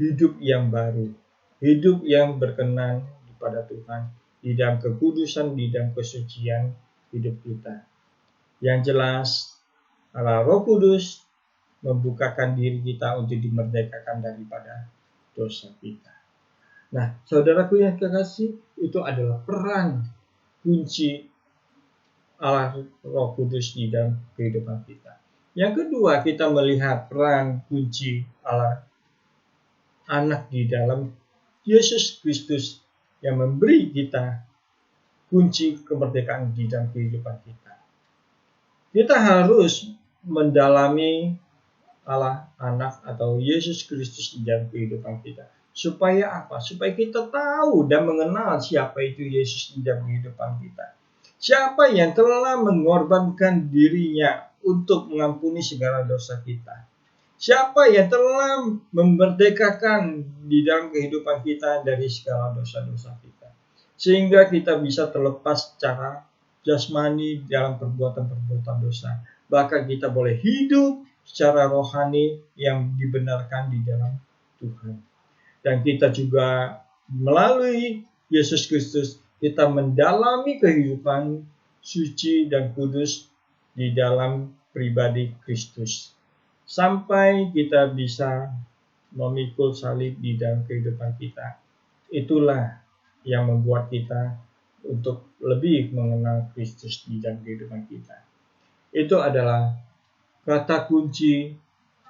hidup yang baru, hidup yang berkenan kepada Tuhan, di dalam kekudusan, di dalam kesucian hidup kita. Yang jelas, Allah Roh Kudus membukakan diri kita untuk dimerdekakan daripada dosa kita. Nah, saudaraku yang kekasih, itu adalah peran kunci Allah Roh Kudus di dalam kehidupan kita. Yang kedua, kita melihat peran kunci Allah Anak di dalam Yesus Kristus yang memberi kita kunci kemerdekaan di dalam kehidupan kita. Kita harus mendalami Allah Anak atau Yesus Kristus di dalam kehidupan kita. Supaya apa? Supaya kita tahu dan mengenal siapa itu Yesus di dalam kehidupan kita. Siapa yang telah mengorbankan dirinya untuk mengampuni segala dosa kita. Siapa yang telah memerdekakan di dalam kehidupan kita dari segala dosa-dosa kita. Sehingga kita bisa terlepas secara jasmani dalam perbuatan-perbuatan dosa. Bahkan kita boleh hidup secara rohani yang dibenarkan di dalam Tuhan. Dan kita juga melalui Yesus Kristus, kita mendalami kehidupan suci dan kudus di dalam pribadi Kristus. Sampai kita bisa memikul salib di dalam kehidupan kita. Itulah yang membuat kita untuk lebih mengenal Kristus di dalam kehidupan kita. Itu adalah kata kunci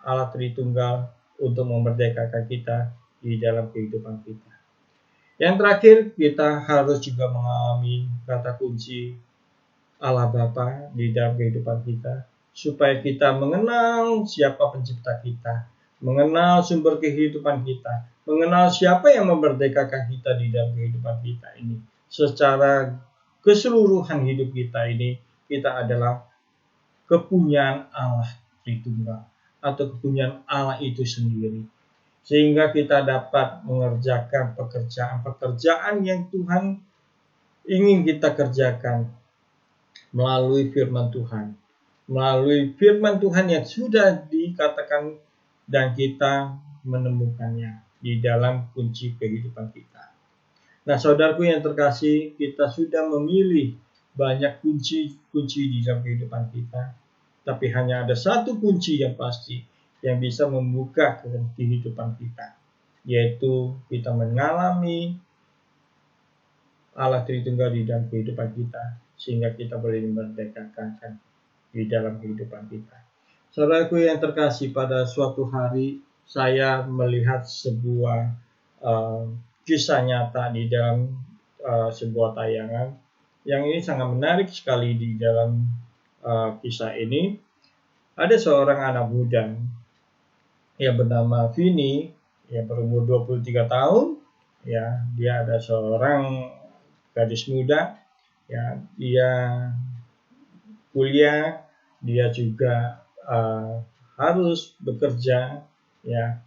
Allah Tritunggal untuk memerdekakan kita di dalam kehidupan kita. Yang terakhir, kita harus juga mengalami kata kunci Allah Bapa di dalam kehidupan kita, supaya kita mengenal siapa pencipta kita, mengenal sumber kehidupan kita, mengenal siapa yang memerdekakan kita di dalam kehidupan kita ini. Secara keseluruhan hidup kita ini, kita adalah kepunyaan Allah Tritunggal atau kepunyaan Allah itu sendiri. Sehingga kita dapat mengerjakan pekerjaan-pekerjaan yang Tuhan ingin kita kerjakan melalui firman Tuhan. Melalui firman Tuhan yang sudah dikatakan dan kita menemukannya di dalam kunci kehidupan kita. Nah, saudaraku yang terkasih, kita sudah memilih banyak kunci-kunci di dalam kehidupan kita. Tapi hanya ada satu kunci yang pasti yang bisa membuka kehidupan kita, yaitu kita mengalami Allah Tritunggal di dalam kehidupan kita, sehingga kita boleh dimerdekakan di dalam kehidupan kita. Saudaraku yang terkasih, pada suatu hari saya melihat sebuah kisah nyata di dalam sebuah tayangan yang ini sangat menarik sekali. Di dalam kisah ini ada seorang anak muda yang bernama Vini, yang berumur 23 tahun. Ya, dia ada seorang gadis muda, ya, dia kuliah, dia juga harus bekerja, ya,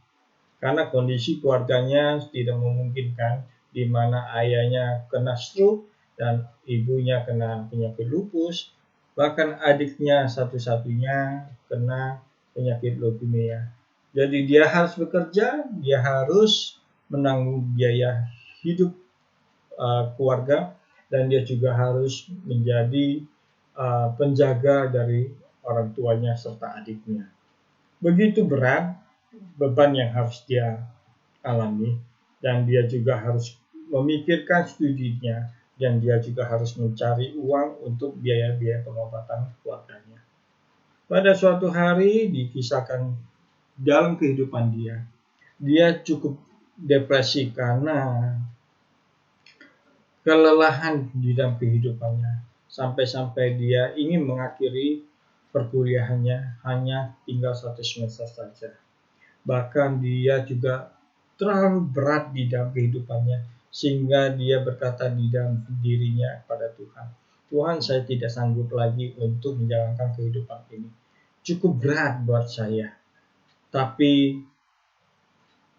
karena kondisi keluarganya tidak memungkinkan, di mana ayahnya kena stroke dan ibunya kena penyakit lupus, bahkan adiknya satu-satunya kena penyakit leukemia. Jadi dia harus bekerja, dia harus menanggung biaya hidup keluarga, dan dia juga harus menjadi penjaga dari orang tuanya serta adiknya. Begitu berat beban yang harus dia alami, dan dia juga harus memikirkan studinya, dan dia juga harus mencari uang untuk biaya-biaya pengobatan keluarganya. Pada suatu hari dikisahkan dalam kehidupan dia cukup depresi karena kelelahan di dalam kehidupannya, sampai-sampai dia ingin mengakhiri perkuliahannya hanya tinggal 1 semester saja. Bahkan dia juga terlalu berat di dalam kehidupannya, sehingga dia berkata di dalam dirinya pada Tuhan, Tuhan, saya tidak sanggup lagi untuk menjalankan kehidupan ini. Cukup berat buat saya. Tapi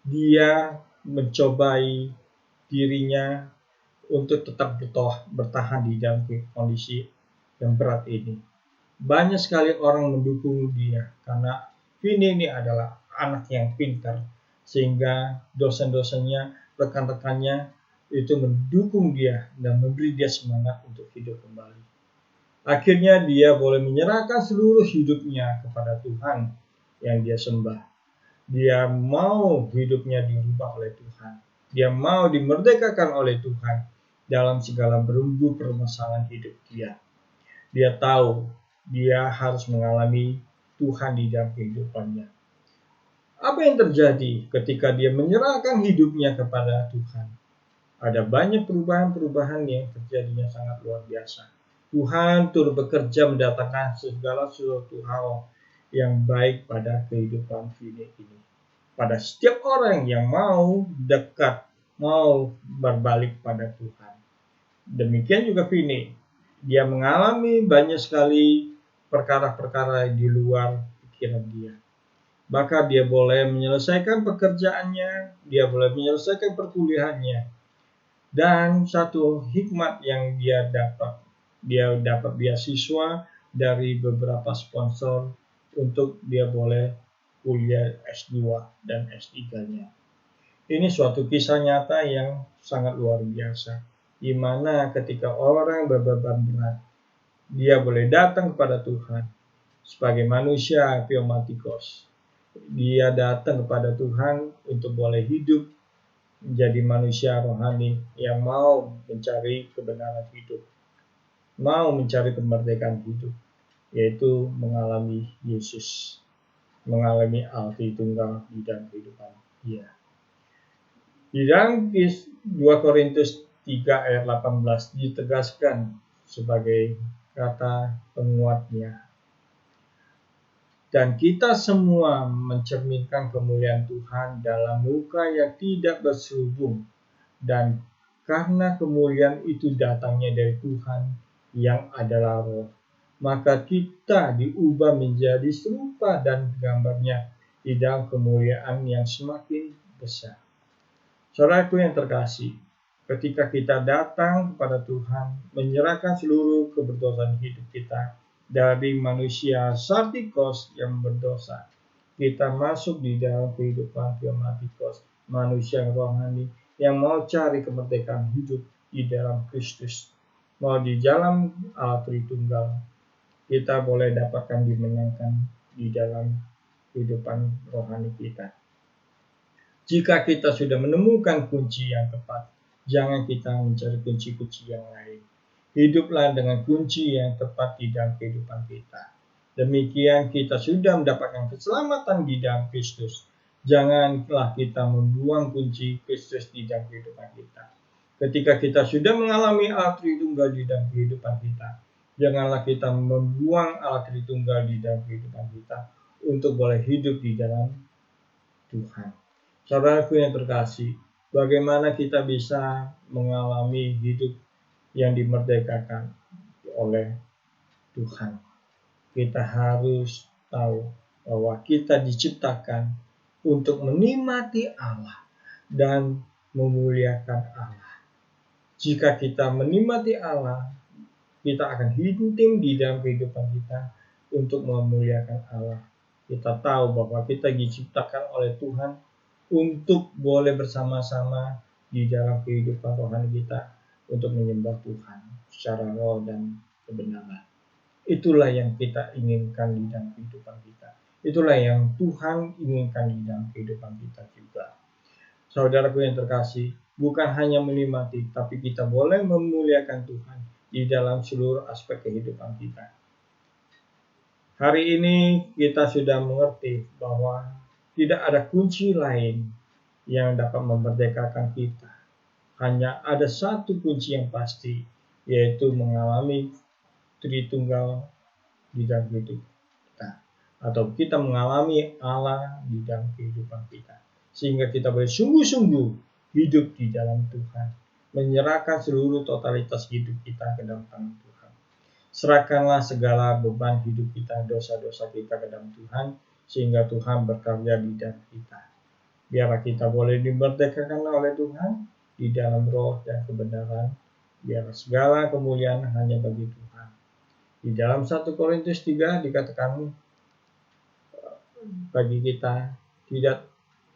dia mencobai dirinya untuk tetap bertahan di dalam kondisi yang berat ini. Banyak sekali orang mendukung dia karena Vini ini adalah anak yang pintar, sehingga dosen-dosennya, rekan-rekannya itu mendukung dia dan memberi dia semangat untuk hidup kembali. Akhirnya dia boleh menyerahkan seluruh hidupnya kepada Tuhan yang dia sembah. Dia mau hidupnya dirubah oleh Tuhan. Dia mau dimerdekakan oleh Tuhan dalam segala belenggu permasalahan hidup dia. Dia tahu dia harus mengalami Tuhan di dalam kehidupannya. Apa yang terjadi ketika dia menyerahkan hidupnya kepada Tuhan? Ada banyak perubahan-perubahan yang terjadinya sangat luar biasa. Tuhan turut bekerja mendatangkan segala sesuatu hal yang baik pada kehidupan Vini ini. Pada setiap orang yang mau dekat, mau berbalik pada Tuhan. Demikian juga Vini. Dia mengalami banyak sekali perkara-perkara di luar pikiran dia. Maka dia boleh menyelesaikan pekerjaannya, dia boleh menyelesaikan perkuliahannya. Dan satu hikmat yang dia dapat beasiswa dari beberapa sponsor untuk dia boleh kuliah S2 dan S3-nya. Ini suatu kisah nyata yang sangat luar biasa, di mana ketika orang berbeban berat, dia boleh datang kepada Tuhan sebagai manusia pneumatikos. Dia datang kepada Tuhan untuk boleh hidup menjadi manusia rohani yang mau mencari kebenaran hidup, mau mencari kemerdekaan hidup, yaitu mengalami Yesus, mengalami Allah Tritunggal di dalam kehidupan dia. Di dalam 2 Korintus 3 ayat 18 ditegaskan sebagai kata penguatnya. Dan kita semua mencerminkan kemuliaan Tuhan dalam muka yang tidak berselubung. Dan karena kemuliaan itu datangnya dari Tuhan yang adalah Roh, maka kita diubah menjadi serupa dan gambarnya di dalam kemuliaan yang semakin besar. Saudaraku yang terkasih, ketika kita datang kepada Tuhan, menyerahkan seluruh keberdosaan hidup kita, dari manusia sartikos yang berdosa, kita masuk di dalam kehidupan pneumatikos, manusia rohani yang mau cari kemerdekaan hidup di dalam Kristus, mau di dalam Allah Tritunggal. Kita boleh dapatkan dimenangkan di dalam kehidupan rohani kita. Jika kita sudah menemukan kunci yang tepat, jangan kita mencari kunci-kunci yang lain. Hiduplah dengan kunci yang tepat di dalam kehidupan kita. Demikian kita sudah mendapatkan keselamatan di dalam Kristus. Janganlah kita membuang kunci Kristus di dalam kehidupan kita. Ketika kita sudah mengalami Allah Tritunggal di dalam kehidupan kita, janganlah kita membuang Allah Tritunggal di dalam kehidupan kita untuk boleh hidup di dalam Tuhan. Saudaraku yang terkasih, bagaimana kita bisa mengalami hidup yang dimerdekakan oleh Tuhan? Kita harus tahu bahwa kita diciptakan untuk menikmati Allah dan memuliakan Allah. Jika kita menikmati Allah, kita akan intim di dalam kehidupan kita untuk memuliakan Allah. Kita tahu bahwa kita diciptakan oleh Tuhan untuk boleh bersama-sama di dalam kehidupan rohani kita untuk menyembah Tuhan secara roh dan kebenaran. Itulah yang kita inginkan di dalam kehidupan kita. Itulah yang Tuhan inginkan di dalam kehidupan kita juga. Saudaraku yang terkasih, bukan hanya menikmati, tapi kita boleh memuliakan Tuhan di dalam seluruh aspek kehidupan kita. Hari ini kita sudah mengerti bahwa tidak ada kunci lain yang dapat memerdekakan kita. Hanya ada satu kunci yang pasti, yaitu mengalami Tritunggal di dalam hidup kita. Atau kita mengalami Allah di dalam kehidupan kita. Sehingga kita boleh sungguh-sungguh hidup di dalam Tuhan. Menyerahkan seluruh totalitas hidup kita ke dalam tangan Tuhan. Serahkanlah segala beban hidup kita, dosa-dosa kita ke dalam Tuhan. Sehingga Tuhan berkarya di dalam kita. Biarlah kita boleh dimerdekakan oleh Tuhan di dalam roh dan kebenaran. Biarlah segala kemuliaan hanya bagi Tuhan. Di dalam 1 Korintus 3 dikatakan bagi kita, tidak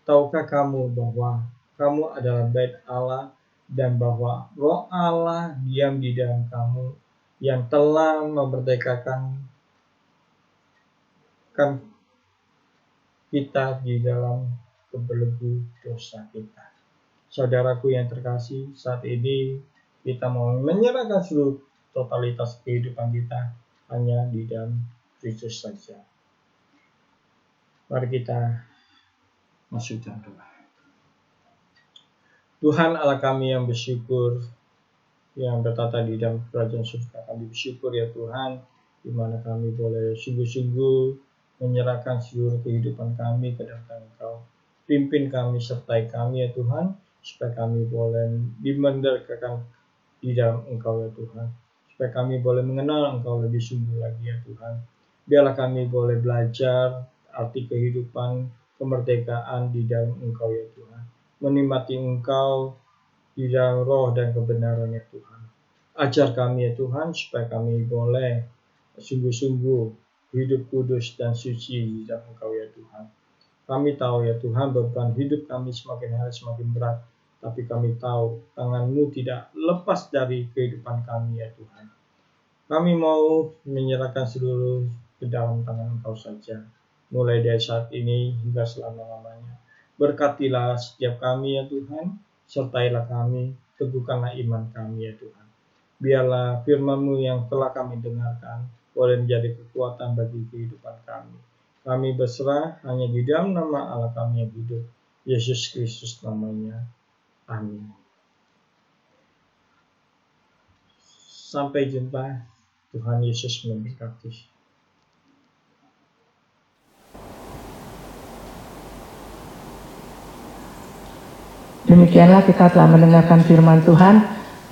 tahukah kamu bahwa kamu adalah bait Allah dan bahwa roh Allah diam di dalam kamu yang telah memerdekakan kita di dalam kebelenggu dosa kita. Saudaraku yang terkasih, saat ini kita mau menyerahkan seluruh totalitas kehidupan kita hanya di dalam Kristus saja. Mari kita masuk dalam doa. Tuhan Allah kami yang bersyukur, yang bertata di dalam kerajaan surga, kami bersyukur ya Tuhan, di mana kami boleh sungguh-sungguh menyerahkan seluruh kehidupan kami ke dalam tangan Engkau. Pimpin kami, sertai kami ya Tuhan, supaya kami boleh dimerdekakan di dalam Engkau ya Tuhan. Supaya kami boleh mengenal Engkau lebih sungguh lagi ya Tuhan. Biarlah kami boleh belajar arti kehidupan kemerdekaan di dalam Engkau ya Tuhan. Menikmati Engkau di dalam roh dan kebenaran ya Tuhan. Ajar kami ya Tuhan supaya kami boleh sungguh-sungguh hidup kudus dan suci di dalam Engkau ya Tuhan. Kami tahu ya Tuhan, beban hidup kami semakin hari semakin berat. Tapi kami tahu tangan-Mu tidak lepas dari kehidupan kami ya Tuhan. Kami mau menyerahkan seluruh ke dalam tangan Engkau saja. Mulai dari saat ini hingga selama-lamanya. Berkatilah setiap kami ya Tuhan. Sertailah kami, teguhkanlah iman kami ya Tuhan. Biarlah firman-Mu yang telah kami dengarkan boleh menjadi kekuatan bagi kehidupan kami. Kami berserah hanya di dalam nama Allah kami yang hidup, Yesus Kristus namanya. Amin. Sampai jumpa. Tuhan Yesus memberkati. Demikianlah kita telah mendengarkan firman Tuhan.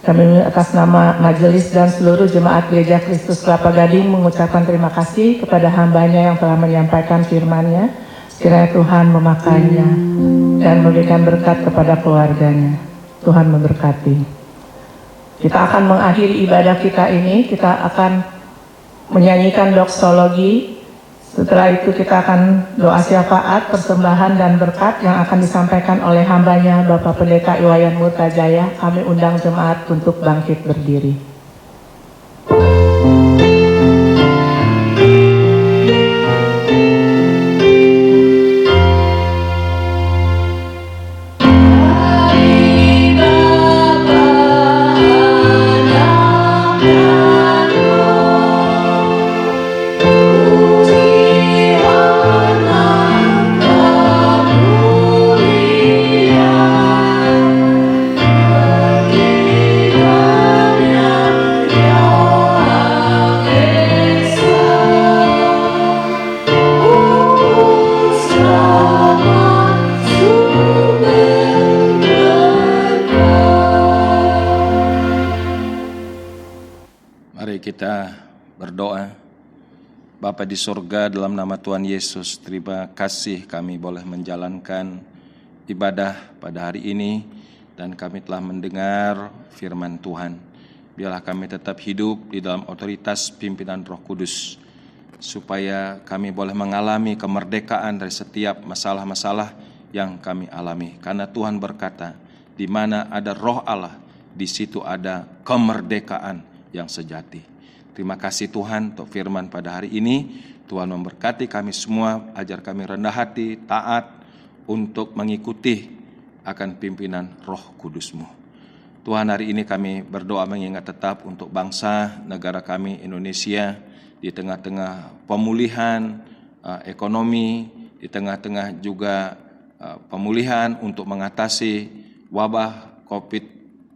Kami atas nama majelis dan seluruh jemaat Gereja Kristus Kelapa Gading mengucapkan terima kasih kepada hamba-Nya yang telah menyampaikan firman-Nya. Kiranya Tuhan memakainya dan memberikan berkat kepada keluarganya. Tuhan memberkati. Kita akan mengakhiri ibadah kita ini. Kita akan menyanyikan doksologi. Setelah itu kita akan doa syafaat, persembahan dan berkat yang akan disampaikan oleh hambanya Bapak Pendeta Iwayan Murtajaya. Kami undang jemaat untuk bangkit berdiri. Ku kita berdoa. Bapa di surga, dalam nama Tuhan Yesus, terima kasih kami boleh menjalankan ibadah pada hari ini dan kami telah mendengar firman Tuhan. Biarlah kami tetap hidup di dalam otoritas pimpinan Roh Kudus, supaya kami boleh mengalami kemerdekaan dari setiap masalah-masalah yang kami alami. Karena Tuhan berkata, di mana ada Roh Allah, di situ ada kemerdekaan yang sejati. Terima kasih Tuhan untuk firman pada hari ini. Tuhan memberkati kami semua, ajar kami rendah hati, taat untuk mengikuti akan pimpinan Roh Kudus-Mu. Tuhan, hari ini kami berdoa mengingat tetap untuk bangsa negara kami Indonesia di tengah-tengah pemulihan ekonomi, di tengah-tengah juga pemulihan untuk mengatasi wabah COVID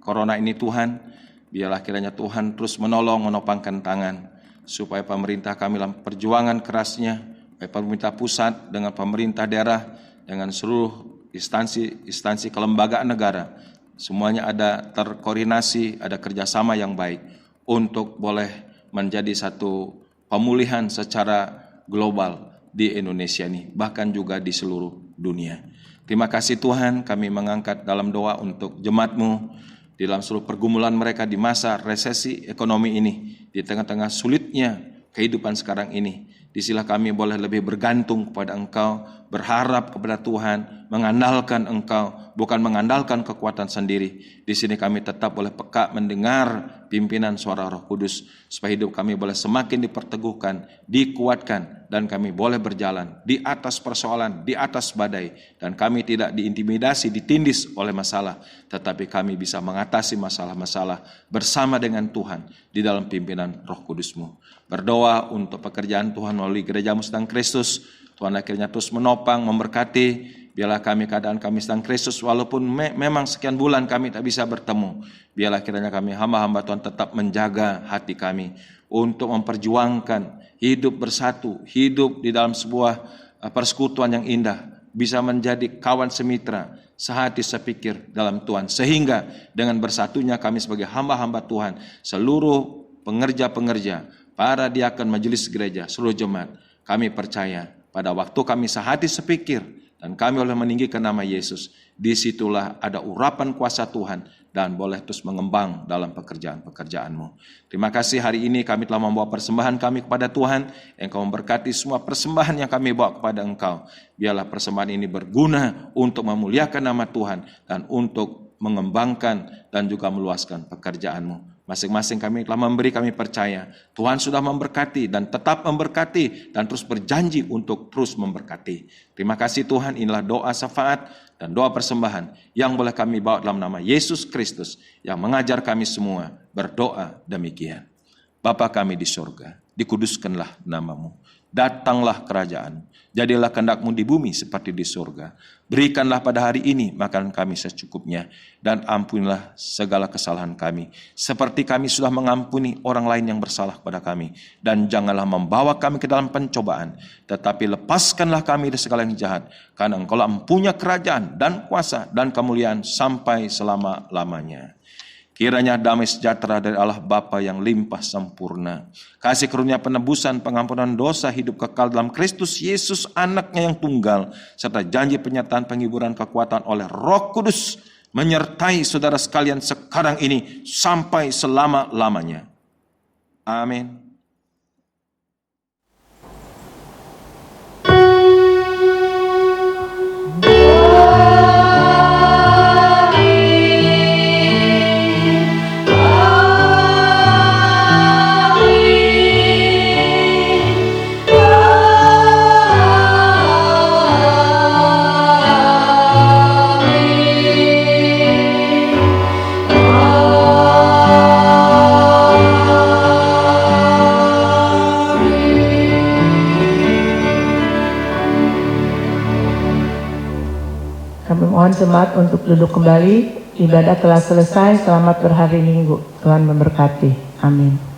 Corona ini. Tuhan, biarlah kiranya Tuhan terus menolong, menopangkan tangan, supaya pemerintah kami dalam perjuangan kerasnya, baik pemerintah pusat dengan pemerintah daerah, dengan seluruh instansi kelembagaan negara, semuanya ada terkoordinasi, ada kerjasama yang baik untuk boleh menjadi satu pemulihan secara global di Indonesia ini, bahkan juga di seluruh dunia. Terima kasih Tuhan, kami mengangkat dalam doa untuk jemaat-Mu di dalam seluruh pergumulan mereka di masa resesi ekonomi ini, di tengah-tengah sulitnya kehidupan sekarang ini. Disinilah kami boleh lebih bergantung kepada Engkau, berharap kepada Tuhan, mengandalkan Engkau, bukan mengandalkan kekuatan sendiri. Di sini kami tetap boleh peka mendengar pimpinan suara Roh Kudus, supaya hidup kami boleh semakin diperteguhkan, dikuatkan, dan kami boleh berjalan di atas persoalan, di atas badai, dan kami tidak diintimidasi, ditindis oleh masalah, tetapi kami bisa mengatasi masalah-masalah bersama dengan Tuhan di dalam pimpinan Roh Kudus-Mu. Berdoa untuk pekerjaan Tuhan melalui gereja-Mu sedang Kristus. Tuhan akhirnya terus menopang, memberkati. Biarlah keadaan kami sedang Kristus, walaupun memang sekian bulan kami tak bisa bertemu. Biarlah kiranya kami hamba-hamba Tuhan tetap menjaga hati kami untuk memperjuangkan hidup bersatu, hidup di dalam sebuah persekutuan yang indah, bisa menjadi kawan semitra, sehati sepikir dalam Tuhan. Sehingga dengan bersatunya kami sebagai hamba-hamba Tuhan, seluruh pengerja-pengerja, para diakon majelis gereja, seluruh jemaat, kami percaya pada waktu kami sehati sepikir dan kami boleh meninggikan nama Yesus, disitulah ada urapan kuasa Tuhan dan boleh terus mengembang dalam pekerjaan-pekerjaan-Mu. Terima kasih hari ini kami telah membawa persembahan kami kepada Tuhan. Engkau memberkati semua persembahan yang kami bawa kepada Engkau. Biarlah persembahan ini berguna untuk memuliakan nama Tuhan dan untuk mengembangkan dan juga meluaskan pekerjaan-Mu. Masing-masing kami telah memberi, kami percaya Tuhan sudah memberkati dan tetap memberkati dan terus berjanji untuk terus memberkati. Terima kasih Tuhan, inilah doa syafaat dan doa persembahan yang boleh kami bawa dalam nama Yesus Kristus yang mengajar kami semua berdoa demikian. Bapa kami di surga, dikuduskanlah nama-Mu. Datanglah kerajaan, jadilah kehendak-Mu di bumi seperti di surga. Berikanlah pada hari ini makanan kami secukupnya, dan ampunilah segala kesalahan kami, seperti kami sudah mengampuni orang lain yang bersalah kepada kami. Dan janganlah membawa kami ke dalam pencobaan, tetapi lepaskanlah kami dari segala yang jahat, karena Engkau-lah mempunyai kerajaan dan kuasa dan kemuliaan sampai selama-lamanya. Kiranya damai sejahtera dari Allah Bapa yang limpah sempurna, kasih karunia penebusan, pengampunan dosa, hidup kekal dalam Kristus Yesus anaknya yang tunggal, serta janji penyertaan penghiburan kekuatan oleh Roh Kudus menyertai saudara sekalian sekarang ini sampai selama-lamanya. Amin. Mohon jemaat untuk duduk kembali. Ibadah telah selesai. Selamat berhari Minggu. Tuhan memberkati. Amin.